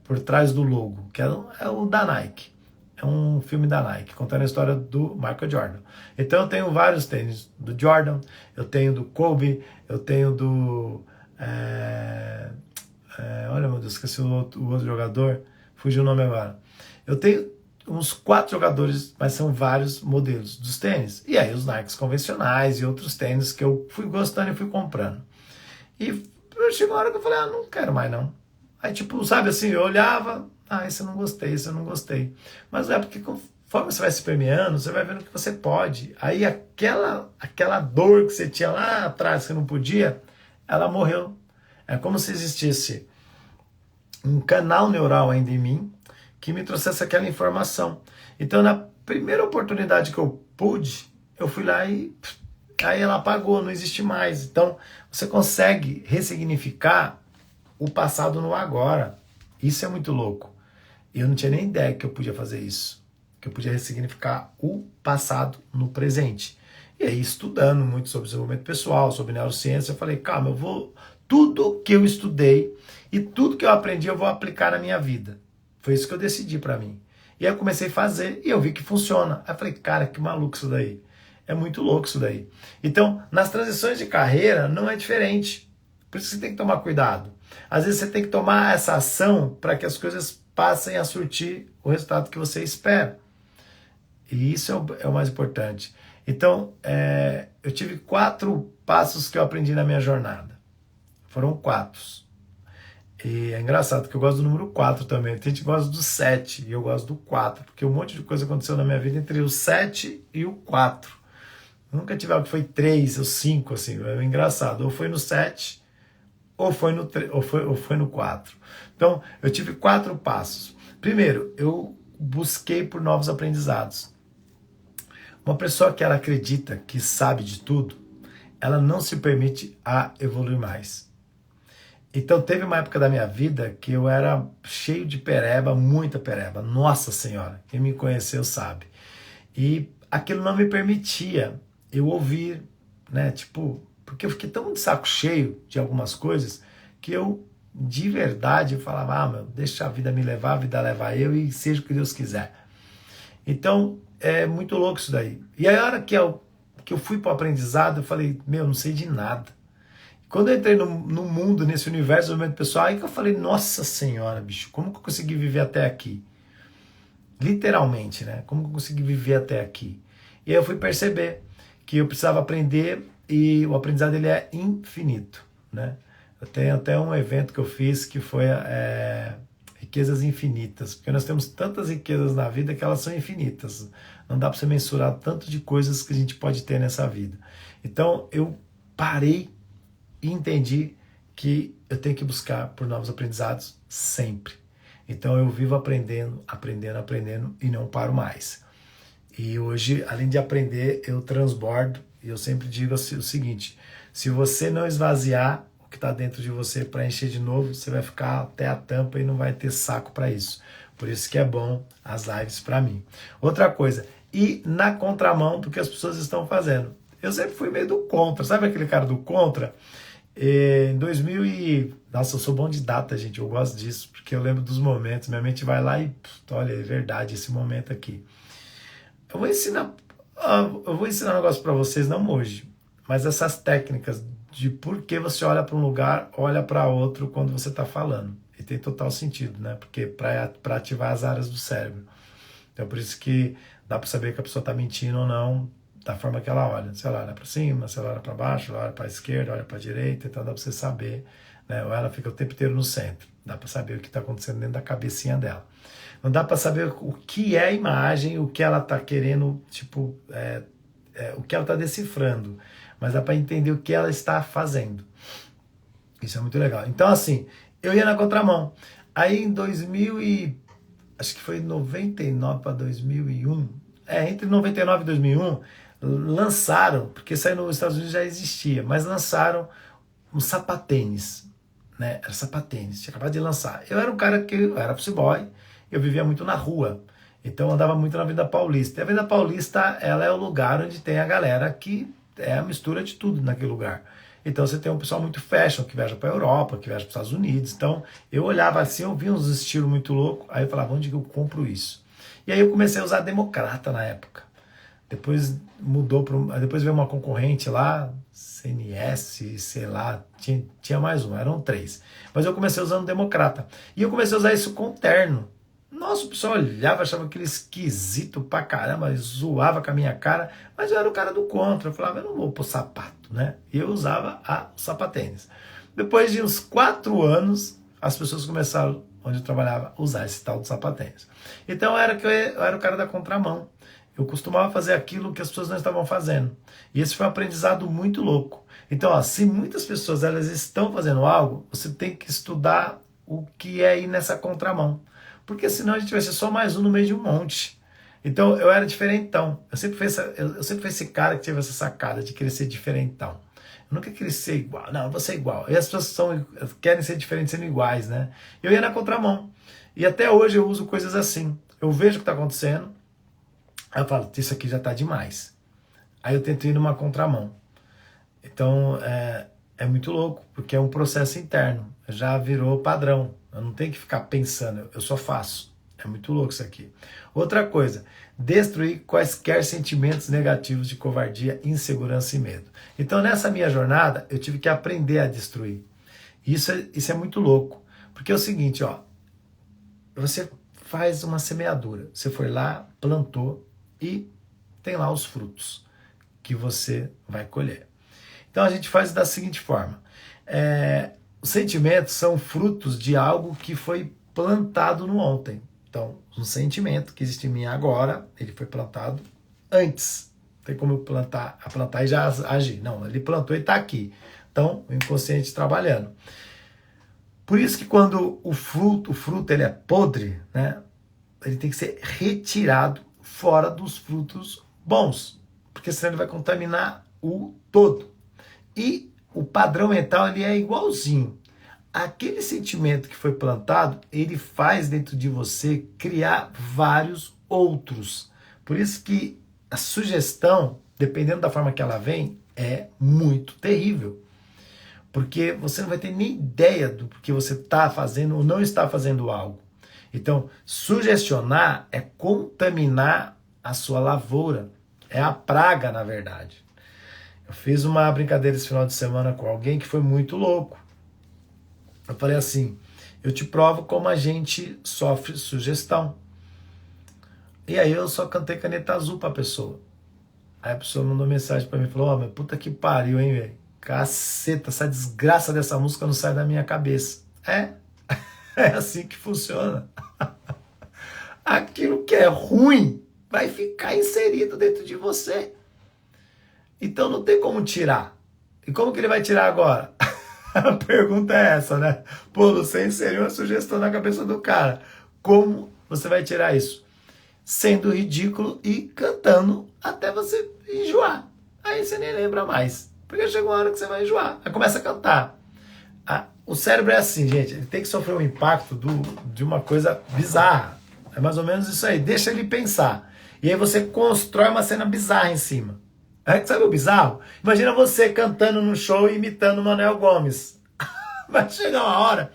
Por Trás do Logo, que é o da Nike. É um filme da Nike, contando a história do Michael Jordan. Então eu tenho vários tênis do Jordan, eu tenho do Kobe, eu tenho do... olha, meu Deus, esqueci o outro jogador, fugiu o nome agora. Eu tenho uns 4 jogadores, mas são vários modelos dos tênis. E aí os Nikes convencionais e outros tênis que eu fui gostando e fui comprando. E chegou uma hora que eu falei, não quero mais não. Aí tipo, sabe assim, eu olhava, esse eu não gostei, esse eu não gostei. Mas é porque conforme você vai se premiando, você vai vendo que você pode. Aí aquela dor que você tinha lá atrás que não podia, ela morreu. É como se existisse um canal neural ainda em mim, que me trouxesse aquela informação. Então, na primeira oportunidade que eu pude, eu fui lá e aí ela apagou, não existe mais. Então, você consegue ressignificar o passado no agora. Isso é muito louco. Eu não tinha nem ideia que eu podia fazer isso, que eu podia ressignificar o passado no presente. E aí, estudando muito sobre desenvolvimento pessoal, sobre neurociência, eu falei, calma, tudo que eu estudei e tudo que eu aprendi, eu vou aplicar na minha vida. Foi isso que eu decidi pra mim. E aí eu comecei a fazer e eu vi que funciona. Aí eu falei, cara, que maluco isso daí. É muito louco isso daí. Então, nas transições de carreira, não é diferente. Por isso que você tem que tomar cuidado. Às vezes você tem que tomar essa ação para que as coisas passem a surtir o resultado que você espera. E isso é o mais importante. Então, eu tive 4 passos que eu aprendi na minha jornada. Foram 4. E é engraçado, porque eu gosto do número 4 também. Tem gente que gosta do 7 e eu gosto do 4, porque um monte de coisa aconteceu na minha vida entre o 7 e o 4. Eu nunca tive algo que foi 3 ou 5, assim, é engraçado. Ou foi no 7, ou foi no 4. Então, eu tive 4 passos. Primeiro, eu busquei por novos aprendizados. Uma pessoa que ela acredita que sabe de tudo, ela não se permite a evoluir mais. Então teve uma época da minha vida que eu era cheio de pereba, muita pereba. Nossa Senhora, quem me conheceu sabe. E aquilo não me permitia eu ouvir, né? Tipo, porque eu fiquei tão de saco cheio de algumas coisas que eu, de verdade, falava, meu, deixa a vida me levar, a vida leva eu e seja o que Deus quiser. Então, é muito louco isso daí. E a hora que eu fui para o aprendizado, eu falei, não sei de nada. Quando eu entrei no mundo, nesse universo do desenvolvimento pessoal, aí que eu falei, nossa senhora, bicho, como que eu consegui viver até aqui? Literalmente, né? Como que eu consegui viver até aqui? E aí eu fui perceber que eu precisava aprender e o aprendizado ele é infinito, né? Eu tenho até um evento que eu fiz que foi riquezas infinitas, porque nós temos tantas riquezas na vida que elas são infinitas. Não dá para você mensurar tanto de coisas que a gente pode ter nessa vida. Então eu parei e entendi que eu tenho que buscar por novos aprendizados sempre. Então eu vivo aprendendo, aprendendo, aprendendo e não paro mais. E hoje, além de aprender, eu transbordo e eu sempre digo assim, o seguinte: se você não esvaziar o que está dentro de você para encher de novo, você vai ficar até a tampa e não vai ter saco para isso. Por isso que é bom as lives para mim. Outra coisa, ir na contramão do que as pessoas estão fazendo. Eu sempre fui meio do contra, sabe aquele cara do contra? Em 2000 e... Nossa, eu sou bom de data, gente, eu gosto disso, porque eu lembro dos momentos, minha mente vai lá e, olha, é verdade, esse momento aqui. Eu vou ensinar um negócio para vocês, não hoje, mas essas técnicas de por que você olha para um lugar, olha para outro quando você está falando. E tem total sentido, né? Porque para ativar as áreas do cérebro. Então, por isso que dá para saber que a pessoa está mentindo ou não, da forma que ela olha. Se ela olha para cima, se ela olha para baixo, ela olha para a esquerda, olha para a direita, então dá para você saber, né? Ou ela fica o tempo inteiro no centro. Dá para saber o que está acontecendo dentro da cabecinha dela. Não dá para saber o que é a imagem, o que ela está querendo, tipo, o que ela está decifrando. Mas dá para entender o que ela está fazendo. Isso é muito legal. Então, assim, eu ia na contramão. Aí em 2000 e... acho que foi 99 para 2001. Entre 99 e 2001, lançaram, porque isso aí nos Estados Unidos já existia, mas lançaram um sapatênis, né? Era sapatênis, tinha acabado de lançar. Eu era um cara que eu era office boy, eu vivia muito na rua, então eu andava muito na Avenida Paulista. E a Avenida Paulista, ela é o lugar onde tem a galera que é a mistura de tudo naquele lugar. Então você tem um pessoal muito fashion, que viaja para a Europa, que viaja para os Estados Unidos. Então eu olhava assim, eu via uns estilos muito loucos, aí eu falava, onde que eu compro isso? E aí eu comecei a usar Democrata na época. Depois mudou para... Depois veio uma concorrente lá, CNS, sei lá, tinha mais um, eram 3. Mas eu comecei usando Democrata. E eu comecei a usar isso com terno. Nossa, o pessoal olhava, achava aquele esquisito pra caramba, zoava com a minha cara, mas eu era o cara do contra. Eu falava, eu não vou pôr sapato, né? E eu usava o sapatênis. Depois de uns 4 anos, as pessoas começaram, onde eu trabalhava, a usar esse tal de sapatênis. Então eu era o cara da contramão. Eu costumava fazer aquilo que as pessoas não estavam fazendo. E esse foi um aprendizado muito louco. Então, ó, se muitas pessoas elas estão fazendo algo, você tem que estudar o que é ir nessa contramão. Porque senão a gente vai ser só mais um no meio de um monte. Então eu era diferentão. Eu sempre fui esse cara que teve essa sacada de querer ser diferentão. Eu nunca queria ser igual. Não, eu vou ser igual. E as pessoas querem ser diferentes sendo iguais, né? Eu ia na contramão. E até hoje eu uso coisas assim. Eu vejo o que está acontecendo. Aí eu falo, isso aqui já está demais. Aí eu tento ir numa contramão. Então é muito louco, porque é um processo interno. Já virou padrão. Eu não tenho que ficar pensando, eu só faço. É muito louco isso aqui. Outra coisa, destruir quaisquer sentimentos negativos de covardia, insegurança e medo. Então nessa minha jornada, eu tive que aprender a destruir. Isso é muito louco. Porque é o seguinte, ó, você faz uma semeadura. Você foi lá, plantou e tem lá os frutos que você vai colher. Então a gente faz da seguinte forma. Os sentimentos são frutos de algo que foi plantado no ontem. Então, um sentimento que existe em mim agora, ele foi plantado antes. Não tem como eu plantar e já agir. Não, ele plantou e está aqui. Então, o inconsciente trabalhando. Por isso que quando o fruto ele é podre, né, ele tem que ser retirado fora dos frutos bons. Porque senão ele vai contaminar o todo. E o padrão mental ele é igualzinho. Aquele sentimento que foi plantado, ele faz dentro de você criar vários outros. Por isso que a sugestão, dependendo da forma que ela vem, é muito terrível. Porque você não vai ter nem ideia do que você está fazendo ou não está fazendo algo. Então, sugestionar é contaminar a sua lavoura. É a praga, na verdade. Eu fiz uma brincadeira esse final de semana com alguém que foi muito louco. Eu falei assim, eu te provo como a gente sofre sugestão. E aí eu só cantei Caneta Azul pra pessoa. Aí a pessoa mandou mensagem pra mim e falou, ó, mas puta que pariu, hein, velho. Caceta, essa desgraça dessa música não sai da minha cabeça. É assim que funciona. Aquilo que é ruim vai ficar inserido dentro de você. Então não tem como tirar. E como que ele vai tirar agora? A pergunta é essa, né? Pô, você inseriu uma sugestão na cabeça do cara. Como você vai tirar isso? Sendo ridículo e cantando até você enjoar. Aí você nem lembra mais. Porque chega uma hora que você vai enjoar. Aí começa a cantar. O cérebro é assim, gente. Ele tem que sofrer um impacto de uma coisa bizarra. É mais ou menos isso aí. Deixa ele pensar. E aí você constrói uma cena bizarra em cima. Sabe o bizarro? Imagina você cantando no show e imitando o Manuel Gomes. Vai chegar uma hora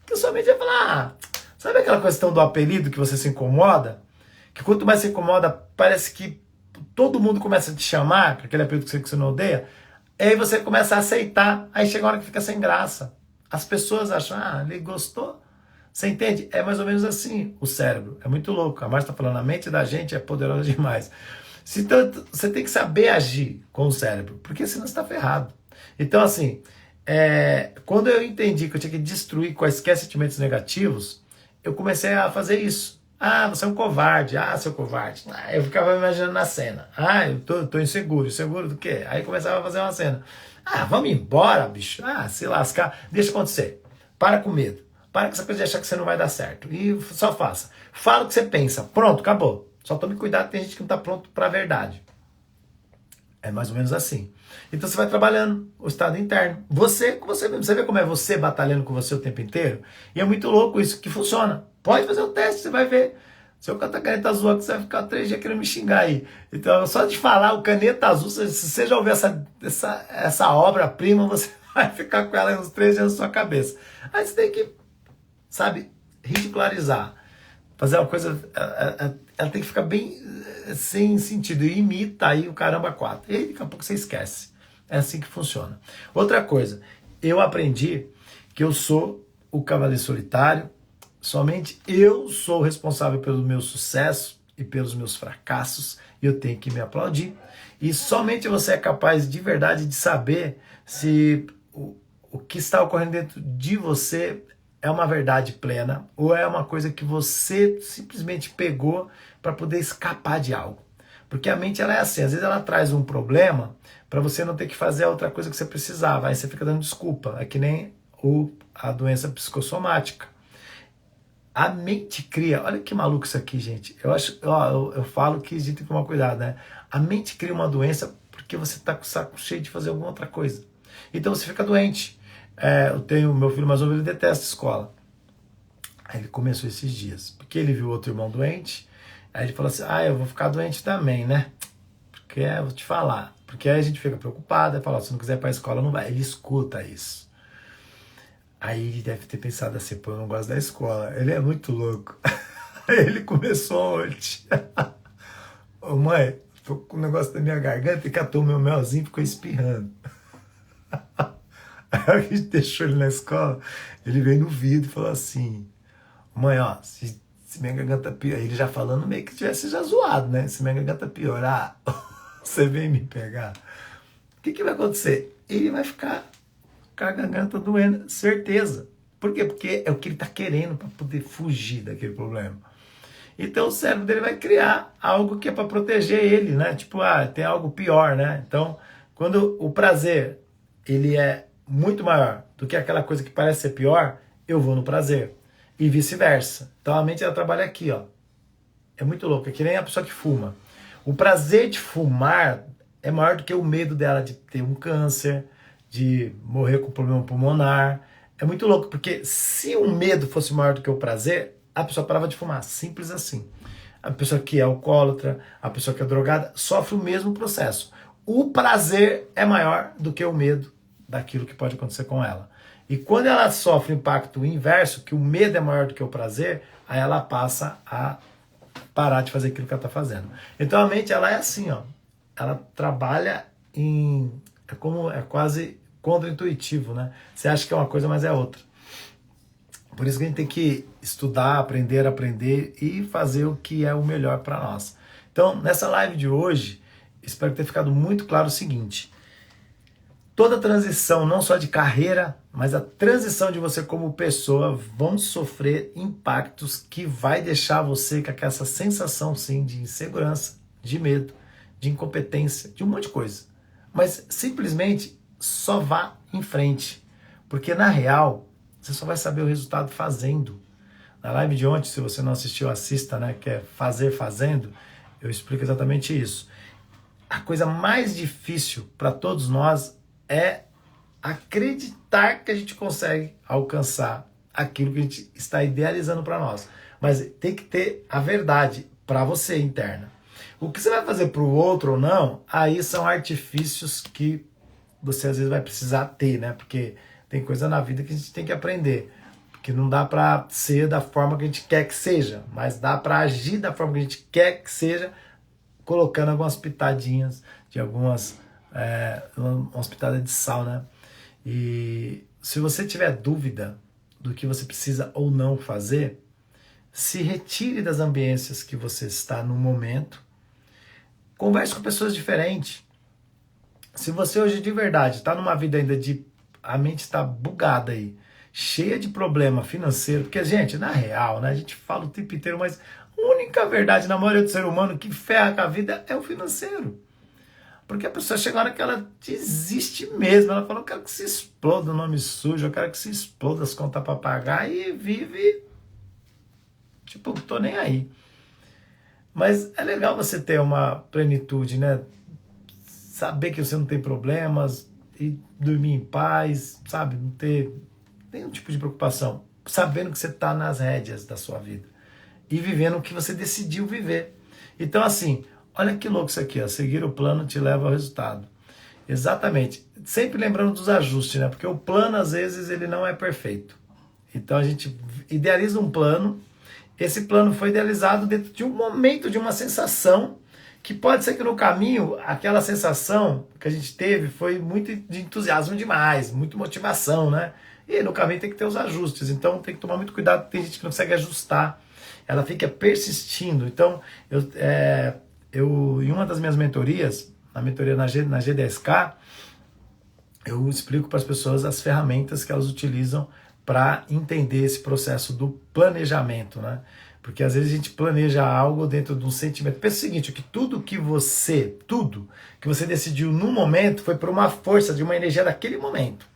que sua mente vai falar, sabe aquela questão do apelido que você se incomoda? Que quanto mais se incomoda, parece que todo mundo começa a te chamar, aquele apelido que você não odeia, e aí você começa a aceitar, aí chega uma hora que fica sem graça. As pessoas acham, ele gostou. Você entende? É mais ou menos assim o cérebro. É muito louco. A Márcia está falando, a mente da gente é poderosa demais. Então, você tem que saber agir com o cérebro, porque senão você está ferrado. Então, assim, quando eu entendi que eu tinha que destruir quaisquer sentimentos negativos, eu comecei a fazer isso. Você é um covarde. Seu covarde. Eu ficava imaginando na cena. Eu tô inseguro. Inseguro do quê? Aí começava a fazer uma cena. Vamos embora, bicho. Se lascar. Deixa acontecer. Para com medo. Para com essa coisa de achar que você não vai dar certo. E só faça. Fala o que você pensa. Pronto, acabou. Só tome cuidado, tem gente que não está pronto para a verdade. É mais ou menos assim. Então você vai trabalhando o estado interno. Você com você mesmo. Você vê como é você batalhando com você o tempo inteiro? E é muito louco isso, que funciona. Pode fazer um teste, você vai ver. Se eu cantar caneta azul aqui, você vai ficar 3 dias querendo me xingar aí. Então, só de falar o caneta azul, se você já ouviu essa obra-prima, você vai ficar com ela uns 3 dias na sua cabeça. Aí você tem que, ridicularizar. Fazer uma coisa, ela tem que ficar bem sem sentido. E imita aí o caramba 4. E aí daqui a pouco você esquece. É assim que funciona. Outra coisa, eu aprendi que eu sou o cavaleiro solitário. Somente eu sou responsável pelo meu sucesso e pelos meus fracassos. E eu tenho que me aplaudir. E somente você é capaz de verdade de saber se o que está ocorrendo dentro de você é uma verdade plena ou é uma coisa que você simplesmente pegou para poder escapar de algo. Porque a mente ela é assim, às vezes ela traz um problema para você não ter que fazer a outra coisa que você precisava, aí você fica dando desculpa, é que nem a doença psicossomática. A mente cria, olha que maluco isso aqui, gente. Eu falo que a gente tem que tomar cuidado, né? A mente cria uma doença porque você está com o saco cheio de fazer alguma outra coisa. Então você fica doente. Eu tenho meu filho mais novo, ele detesta escola. Aí ele começou esses dias, porque ele viu outro irmão doente. Aí ele falou assim, eu vou ficar doente também, né? Porque eu vou te falar. Porque aí a gente fica preocupado, e fala, se não quiser ir pra escola, não vai. Ele escuta isso. Aí ele deve ter pensado assim, eu não gosto da escola. Ele é muito louco. Aí ele começou ontem. Ô mãe, tô com um negócio da minha garganta e catou meu melzinho e ficou espirrando. Aí a gente deixou ele na escola, ele veio no vidro e falou assim, mãe, se minha garganta piorar, ele já falando meio que tivesse já zoado, né? Se minha garganta piorar, você vem me pegar. O que vai acontecer? Ele vai ficar com a garganta doendo, certeza. Por quê? Porque é o que ele está querendo para poder fugir daquele problema. Então o cérebro dele vai criar algo que é para proteger ele, né? Tipo, tem algo pior, né? Então, quando o prazer, ele é muito maior do que aquela coisa que parece ser pior, eu vou no prazer. E vice-versa. Então a mente ela trabalha aqui, ó. É muito louco, é que nem a pessoa que fuma. O prazer de fumar é maior do que o medo dela de ter um câncer, de morrer com problema pulmonar. É muito louco, porque se o medo fosse maior do que o prazer, a pessoa parava de fumar. Simples assim. A pessoa que é alcoólatra, a pessoa que é drogada, sofre o mesmo processo. O prazer é maior do que o medo daquilo que pode acontecer com ela. E quando ela sofre o impacto inverso, que o medo é maior do que o prazer, aí ela passa a parar de fazer aquilo que ela está fazendo. Então a mente ela é assim, ó. Ela trabalha é quase contra-intuitivo, né? Você acha que é uma coisa, mas é outra. Por isso que a gente tem que estudar, aprender e fazer o que é o melhor para nós. Então, nessa live de hoje, espero ter ficado muito claro o seguinte. toda transição, não só de carreira, mas a transição de você como pessoa, vão sofrer impactos que vai deixar você com essa sensação, sim, de insegurança, de medo, de incompetência, de um monte de coisa. Mas simplesmente só vá em frente, porque na real, você só vai saber o resultado fazendo. Na live de ontem, se você não assistiu, assista, né? Que é Fazer Fazendo, eu explico exatamente isso. A coisa mais difícil para todos nós é acreditar que a gente consegue alcançar aquilo que a gente está idealizando para nós. Mas tem que ter a verdade para você interna. O que você vai fazer para o outro ou não, aí são artifícios que você às vezes vai precisar ter, né? Porque tem coisa na vida que a gente tem que aprender. Porque não dá para ser da forma que a gente quer que seja, mas dá para agir da forma que a gente quer que seja, colocando algumas pitadinhas de umas pitadas de sal, né? E se você tiver dúvida do que você precisa ou não fazer, se retire das ambiências que você está no momento, converse com pessoas diferentes. Se você hoje de verdade está numa vida ainda a mente está bugada aí, cheia de problema financeiro, porque, gente, na real, né, a gente fala o tempo inteiro, mas a única verdade na maioria do ser humano que ferra com a vida é o financeiro. Porque a pessoa chega na hora que ela desiste mesmo, ela fala, eu quero que se exploda o nome sujo, eu quero que se exploda as contas para pagar, e vive, tipo, tô nem aí. Mas é legal você ter uma plenitude, né? Saber que você não tem problemas e dormir em paz, sabe? Não ter nenhum tipo de preocupação, sabendo que você está nas rédeas da sua vida e vivendo o que você decidiu viver. Então, assim, olha que louco isso aqui, ó. Seguir o plano te leva ao resultado. Exatamente. Sempre lembrando dos ajustes, né? Porque o plano, às vezes, ele não é perfeito. Então, a gente idealiza um plano. Esse plano foi idealizado dentro de um momento, de uma sensação, que pode ser que no caminho, aquela sensação que a gente teve foi muito de entusiasmo demais, muito motivação, né? E no caminho tem que ter os ajustes, então tem que tomar muito cuidado, tem gente que não consegue ajustar, ela fica persistindo. Então, em uma das minhas mentorias, na mentoria na G10K, eu explico para as pessoas as ferramentas que elas utilizam para entender esse processo do planejamento, né? Porque às vezes a gente planeja algo dentro de um sentimento. Pensa o seguinte, que tudo que você decidiu no momento foi por uma força, de uma energia daquele momento.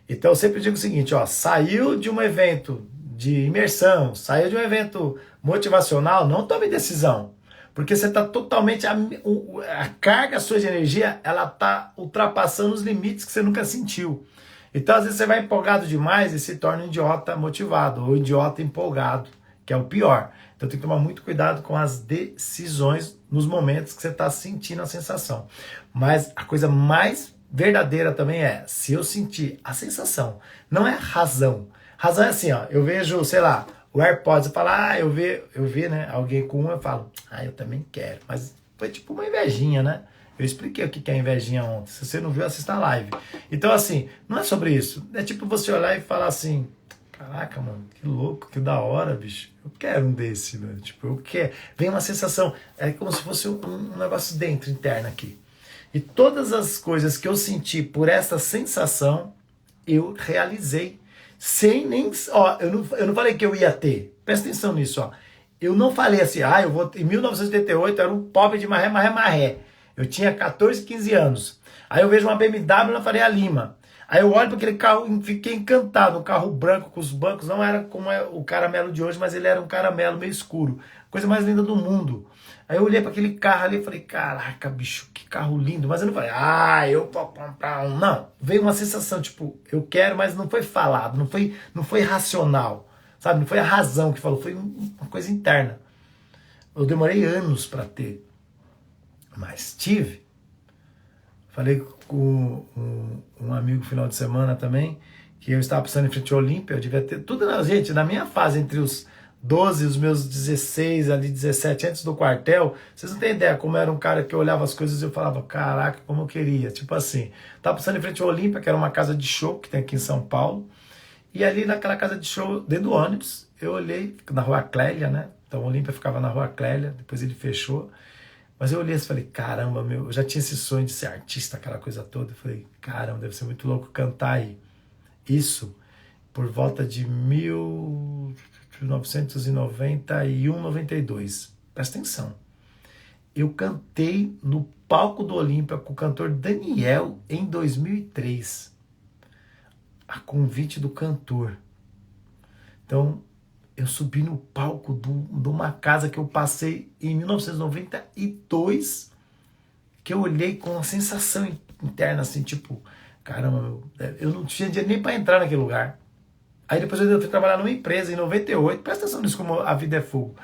Então eu sempre digo o seguinte, ó, saiu de um evento de imersão, saiu de um evento motivacional, não tome decisão. Porque você está totalmente, a carga sua de energia, ela está ultrapassando os limites que você nunca sentiu. Então às vezes você vai empolgado demais e se torna um idiota motivado, ou idiota empolgado, que é o pior. Então tem que tomar muito cuidado com as decisões nos momentos que você está sentindo a sensação. Mas a coisa mais verdadeira também é, se eu sentir a sensação, não é razão. Razão é assim, ó, eu vejo, sei lá, o AirPods, eu falo, eu vi, né, alguém com um, eu falo, eu também quero. Mas foi tipo uma invejinha, né? Eu expliquei o que é invejinha ontem. Se você não viu, assista a live. Então, assim, não é sobre isso. É tipo você olhar e falar assim, caraca, mano, que louco, que da hora, bicho. Eu quero um desse, né? Tipo, eu quero. Vem uma sensação, é como se fosse um negócio dentro, interno aqui. E todas as coisas que eu senti por essa sensação, eu realizei. Sem nem... Ó, eu não falei que eu ia ter. Presta atenção nisso, ó. Eu não falei assim, eu vou... Em 1988 eu era um pobre de maré. Eu tinha 14, 15 anos. Aí eu vejo uma BMW na Faria Lima. Aí eu olho para aquele carro e fiquei encantado. Um carro branco com os bancos, não era como é o caramelo de hoje, mas ele era um caramelo meio escuro. Coisa mais linda do mundo. Aí eu olhei para aquele carro ali e falei, caraca, bicho, que carro lindo. Mas eu não falei, eu vou comprar um. Não, veio uma sensação, tipo, eu quero, mas não foi falado, não foi racional, sabe? Não foi a razão que falou, foi uma coisa interna. Eu demorei anos para ter, mas tive. Falei com um amigo no final de semana também, que eu estava passando em frente ao Olímpia, eu devia ter tudo, gente, na minha fase, entre os 12 e os meus 16, ali 17, antes do quartel, vocês não têm ideia como era um cara que eu olhava as coisas e eu falava, caraca, como eu queria, tipo assim, estava passando em frente ao Olímpia, que era uma casa de show que tem aqui em São Paulo, e ali naquela casa de show, dentro do ônibus, eu olhei, na Rua Clélia, né, então o Olímpia ficava na Rua Clélia, depois ele fechou, Mas eu olhei e falei, caramba, meu, eu já tinha esse sonho de ser artista, aquela coisa toda. Eu falei, caramba, deve ser muito louco cantar aí. Isso por volta de 1991, 92. Presta atenção. Eu cantei no palco do Olímpia com o cantor Daniel em 2003. A convite do cantor. Então, eu subi no palco de uma casa que eu passei em 1992, que eu olhei com uma sensação interna, assim, tipo, caramba, eu não tinha dinheiro nem para entrar naquele lugar. Aí depois eu fui trabalhar numa empresa em 98, presta atenção nisso como a vida é fogo.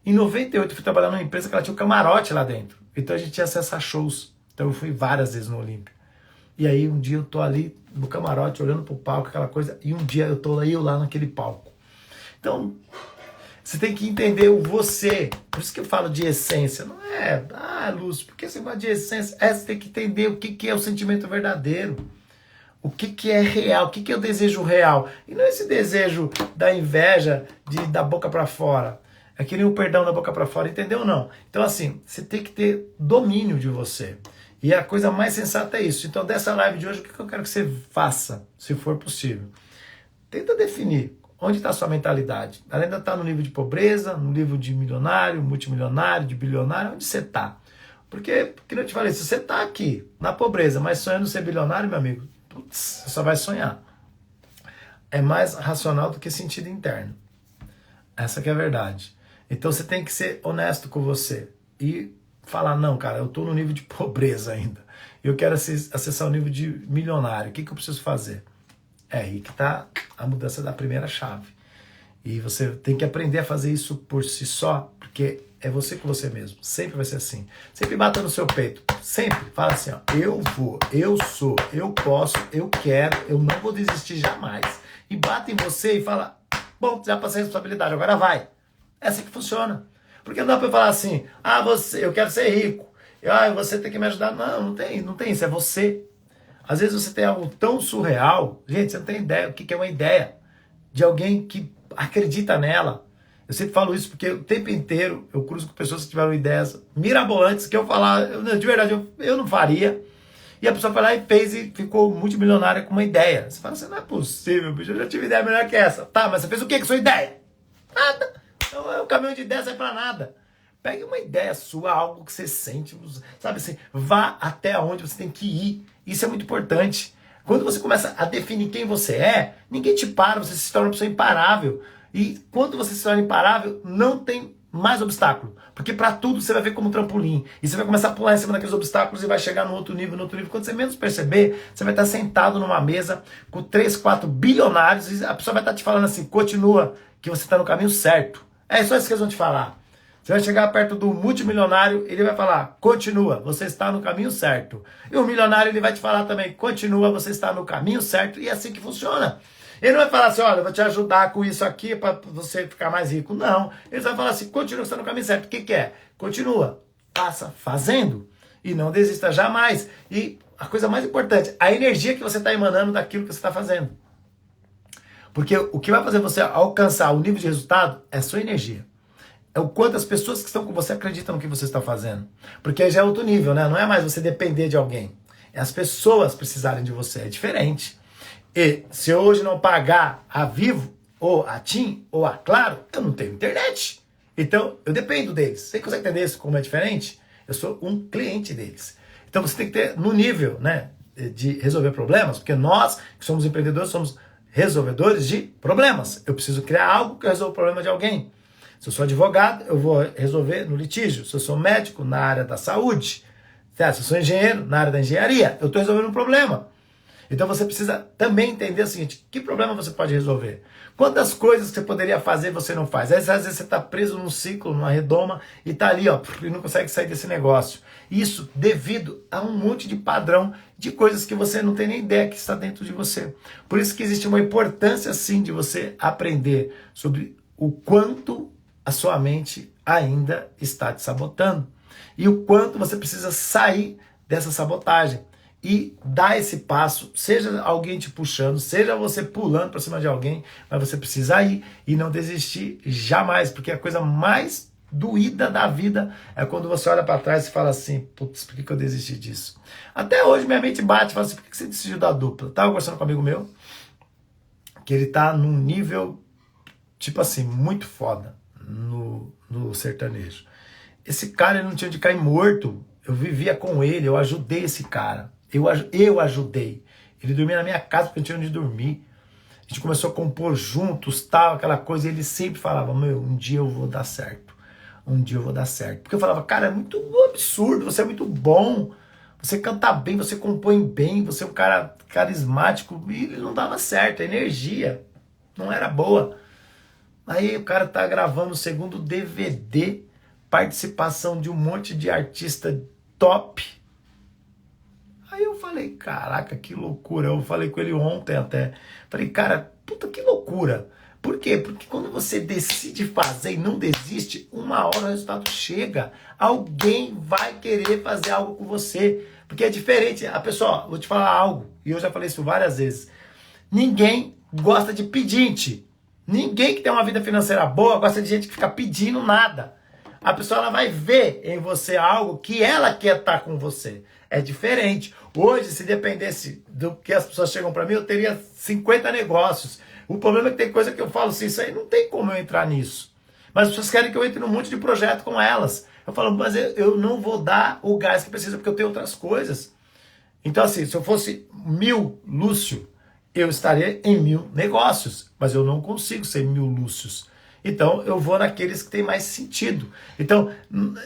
Em 98 eu fui trabalhar numa empresa que ela tinha um camarote lá dentro, então a gente tinha acesso a shows, então eu fui várias vezes no Olímpia. E aí um dia eu tô ali no camarote, olhando pro palco, aquela coisa, e um dia eu tô lá naquele palco. Então, você tem que entender o você. Por isso que eu falo de essência. Não é, Lúcio, por que você fala de essência? Você tem que entender o que é o sentimento verdadeiro. O que é real, o que é o desejo real. E não esse desejo da inveja, da boca para fora. É que nem o perdão da boca para fora, entendeu ou não? Então assim, você tem que ter domínio de você. E a coisa mais sensata é isso. Então dessa live de hoje, o que eu quero que você faça, se for possível? Tenta definir onde está a sua mentalidade. Ela ainda está no nível de pobreza, no nível de milionário, multimilionário, de bilionário, onde você está? Porque eu te falei, se você está aqui, na pobreza, mas sonhando ser bilionário, meu amigo, putz, você só vai sonhar. É mais racional do que sentido interno. Essa que é a verdade. Então você tem que ser honesto com você e falar, não, cara, eu estou no nível de pobreza ainda. Eu quero acessar o nível de milionário. O que eu preciso fazer? É aí que está a mudança da primeira chave. E você tem que aprender a fazer isso por si só, porque é você com você mesmo. Sempre vai ser assim. Sempre bata no seu peito. Sempre. Fala assim, ó, eu vou, eu sou, eu posso, eu quero, eu não vou desistir jamais. E bata em você e fala, bom, já passei a responsabilidade, agora vai. É assim que funciona. Porque não dá para falar assim, eu quero ser rico. Você tem que me ajudar. Não tem isso, é você. Às vezes você tem algo tão surreal, gente, você não tem ideia o que é uma ideia de alguém que acredita nela. Eu sempre falo isso porque o tempo inteiro eu cruzo com pessoas que tiveram ideias mirabolantes que eu falar, de verdade, eu não faria. E a pessoa foi lá e fez e ficou multimilionária com uma ideia. Você fala assim, não é possível, bicho, eu já tive ideia melhor que essa. Tá, mas você fez o que com sua ideia? Nada. Então o caminho de ideia sai pra nada. Pegue uma ideia sua, algo que você sente, sabe assim, vá até onde você tem que ir. Isso é muito importante. Quando você começa a definir quem você é, ninguém te para, você se torna uma pessoa imparável. E quando você se torna imparável, não tem mais obstáculo. Porque para tudo você vai ver como trampolim. E você vai começar a pular em cima daqueles obstáculos e vai chegar no outro nível, no outro nível. Quando você menos perceber, você vai estar sentado numa mesa com 3, 4 bilionários e a pessoa vai estar te falando assim, continua, que você está no caminho certo. É só isso que eles vão te falar. Você vai chegar perto do multimilionário, ele vai falar, continua, você está no caminho certo. E o milionário, ele vai te falar também, continua, você está no caminho certo. E é assim que funciona. Ele não vai falar assim, olha, eu vou te ajudar com isso aqui para você ficar mais rico. Não. Ele vai falar assim, continua, você está no caminho certo. O que é? Continua. Passa fazendo. E não desista jamais. E a coisa mais importante, a energia que você está emanando daquilo que você está fazendo. Porque o que vai fazer você alcançar o nível de resultado é a sua energia. É o quanto as pessoas que estão com você acreditam no que você está fazendo. Porque aí já é outro nível, né? Não é mais você depender de alguém. É as pessoas precisarem de você. É diferente. E se eu hoje não pagar a Vivo, ou a TIM, ou a Claro, eu não tenho internet. Então, eu dependo deles. Você consegue entender isso como é diferente? Eu sou um cliente deles. Então, você tem que ter no nível, né, de resolver problemas, porque nós, que somos empreendedores, somos resolvedores de problemas. Eu preciso criar algo que resolva o problema de alguém. Se eu sou advogado, eu vou resolver no litígio. Se eu sou médico, na área da saúde. Certo? Se eu sou engenheiro, na área da engenharia, eu estou resolvendo um problema. Então você precisa também entender o seguinte, que problema você pode resolver? Quantas coisas que você poderia fazer você não faz? Às vezes você está preso num ciclo, numa redoma, e está ali, ó, e não consegue sair desse negócio. Isso devido a um monte de padrão de coisas que você não tem nem ideia que está dentro de você. Por isso que existe uma importância, sim, de você aprender sobre o quanto a sua mente ainda está te sabotando. E o quanto você precisa sair dessa sabotagem. E dar esse passo, seja alguém te puxando, seja você pulando para cima de alguém, mas você precisa ir e não desistir jamais, porque a coisa mais doída da vida é quando você olha para trás e fala assim, putz, por que eu desisti disso? Até hoje minha mente bate e fala assim, por que você desistiu da dupla? Eu tava conversando com um amigo meu, que ele tá num nível, tipo assim, muito foda no sertanejo. Esse cara, ele não tinha de cair morto. Eu vivia com ele, eu ajudei esse cara. Eu ajudei. Ele dormia na minha casa porque não tinha onde dormir. A gente começou a compor juntos, tal, aquela coisa. E ele sempre falava, meu, um dia eu vou dar certo. Um dia eu vou dar certo. Porque eu falava, cara, é muito absurdo, você é muito bom. Você canta bem, você compõe bem, você é um cara carismático. E ele não dava certo, a energia não era boa. Aí o cara tá gravando o segundo DVD, participação de um monte de artista top. Aí eu falei, caraca, que loucura. Eu falei com ele ontem até. Falei, cara, puta que loucura. Por quê? Porque quando você decide fazer e não desiste, uma hora o resultado chega. Alguém vai querer fazer algo com você. Porque é diferente. A pessoa, vou te falar algo, e eu já falei isso várias vezes. Ninguém gosta de pedinte. Ninguém que tem uma vida financeira boa gosta de gente que fica pedindo nada. A pessoa ela vai ver em você algo que ela quer estar com você. É diferente. Hoje, se dependesse do que as pessoas chegam para mim, eu teria 50 negócios. O problema é que tem coisa que eu falo assim, isso aí não tem como eu entrar nisso. Mas as pessoas querem que eu entre num monte de projeto com elas. Eu falo, mas eu não vou dar o gás que precisa porque eu tenho outras coisas. Então assim, se eu fosse 1000 Lúcio, eu estaria em 1000 negócios. Mas eu não consigo ser 1000 Lúcios. Então eu vou naqueles que tem mais sentido. Então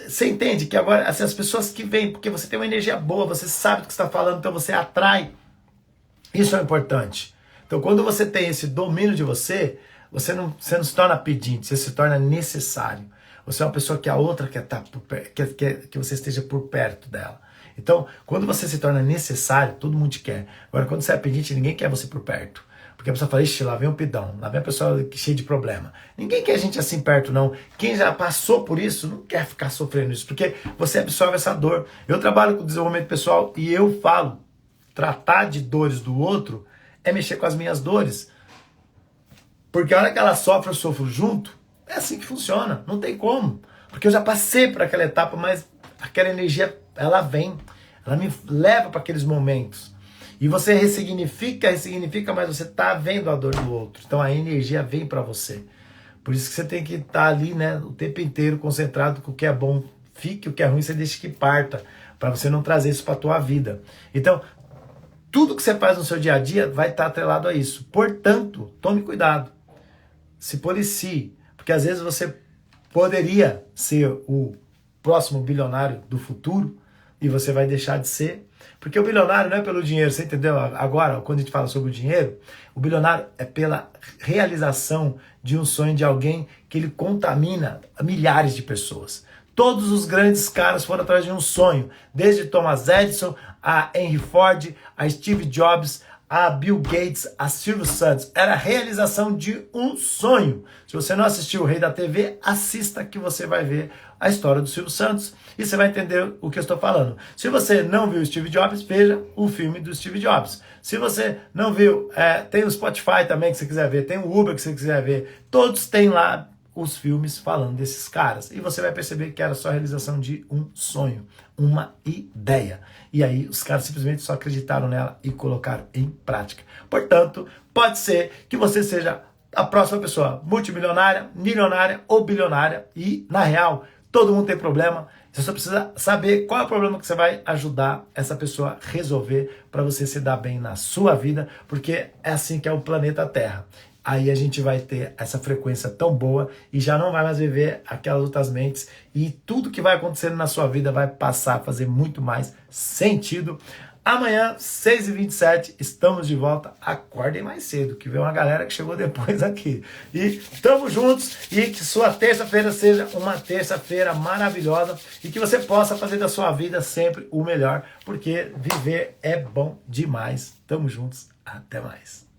você entende que agora assim, as pessoas que vêm, porque você tem uma energia boa, você sabe do que está falando, então você atrai. Isso é importante. Então quando você tem esse domínio de você, você não se torna pedinte, você se torna necessário. Você é uma pessoa que a outra quer que você esteja por perto dela. Então quando você se torna necessário, todo mundo te quer. Agora quando você é pedinte, ninguém quer você por perto. Porque a pessoa fala, ixi, lá vem o pidão, lá vem a pessoa cheia de problema. Ninguém quer a gente assim perto, não. Quem já passou por isso, não quer ficar sofrendo isso, porque você absorve essa dor. Eu trabalho com desenvolvimento pessoal e eu falo, tratar de dores do outro é mexer com as minhas dores. Porque a hora que ela sofre, eu sofro junto, é assim que funciona, não tem como. Porque eu já passei por aquela etapa, mas aquela energia, ela vem, ela me leva para aqueles momentos. E você ressignifica, mas você está vendo a dor do outro. Então a energia vem para você. Por isso que você tem que estar ali, né, o tempo inteiro concentrado com o que é bom. Fique, o que é ruim você deixa que parta, para você não trazer isso para a tua vida. Então, tudo que você faz no seu dia a dia vai estar atrelado a isso. Portanto, tome cuidado. Se policie. Porque às vezes você poderia ser o próximo bilionário do futuro e você vai deixar de ser. Porque o bilionário não é pelo dinheiro, você entendeu? Agora, quando a gente fala sobre o dinheiro, o bilionário é pela realização de um sonho de alguém que ele contamina milhares de pessoas. Todos os grandes caras foram atrás de um sonho, desde Thomas Edison, a Henry Ford, a Steve Jobs, a Bill Gates, a Silvio Santos. Era a realização de um sonho. Se você não assistiu o Rei da TV, assista que você vai ver a história do Silvio Santos e você vai entender o que eu estou falando. Se você não viu o Steve Jobs, veja o filme do Steve Jobs. Se você não viu, tem o Spotify também que você quiser ver, tem o Uber que você quiser ver, todos têm lá os filmes falando desses caras. E você vai perceber que era só a realização de um sonho, uma ideia. E aí os caras simplesmente só acreditaram nela e colocaram em prática. Portanto, pode ser que você seja a próxima pessoa multimilionária, milionária ou bilionária. E, na real, todo mundo tem problema. Você só precisa saber qual é o problema que você vai ajudar essa pessoa a resolver para você se dar bem na sua vida, porque é assim que é o planeta Terra. Aí a gente vai ter essa frequência tão boa e já não vai mais viver aquelas outras mentes e tudo que vai acontecendo na sua vida vai passar a fazer muito mais sentido. Amanhã, 6h27, estamos de volta. Acordem mais cedo, que vem uma galera que chegou depois aqui. E estamos juntos e que sua terça-feira seja uma terça-feira maravilhosa e que você possa fazer da sua vida sempre o melhor, porque viver é bom demais. Estamos juntos, até mais.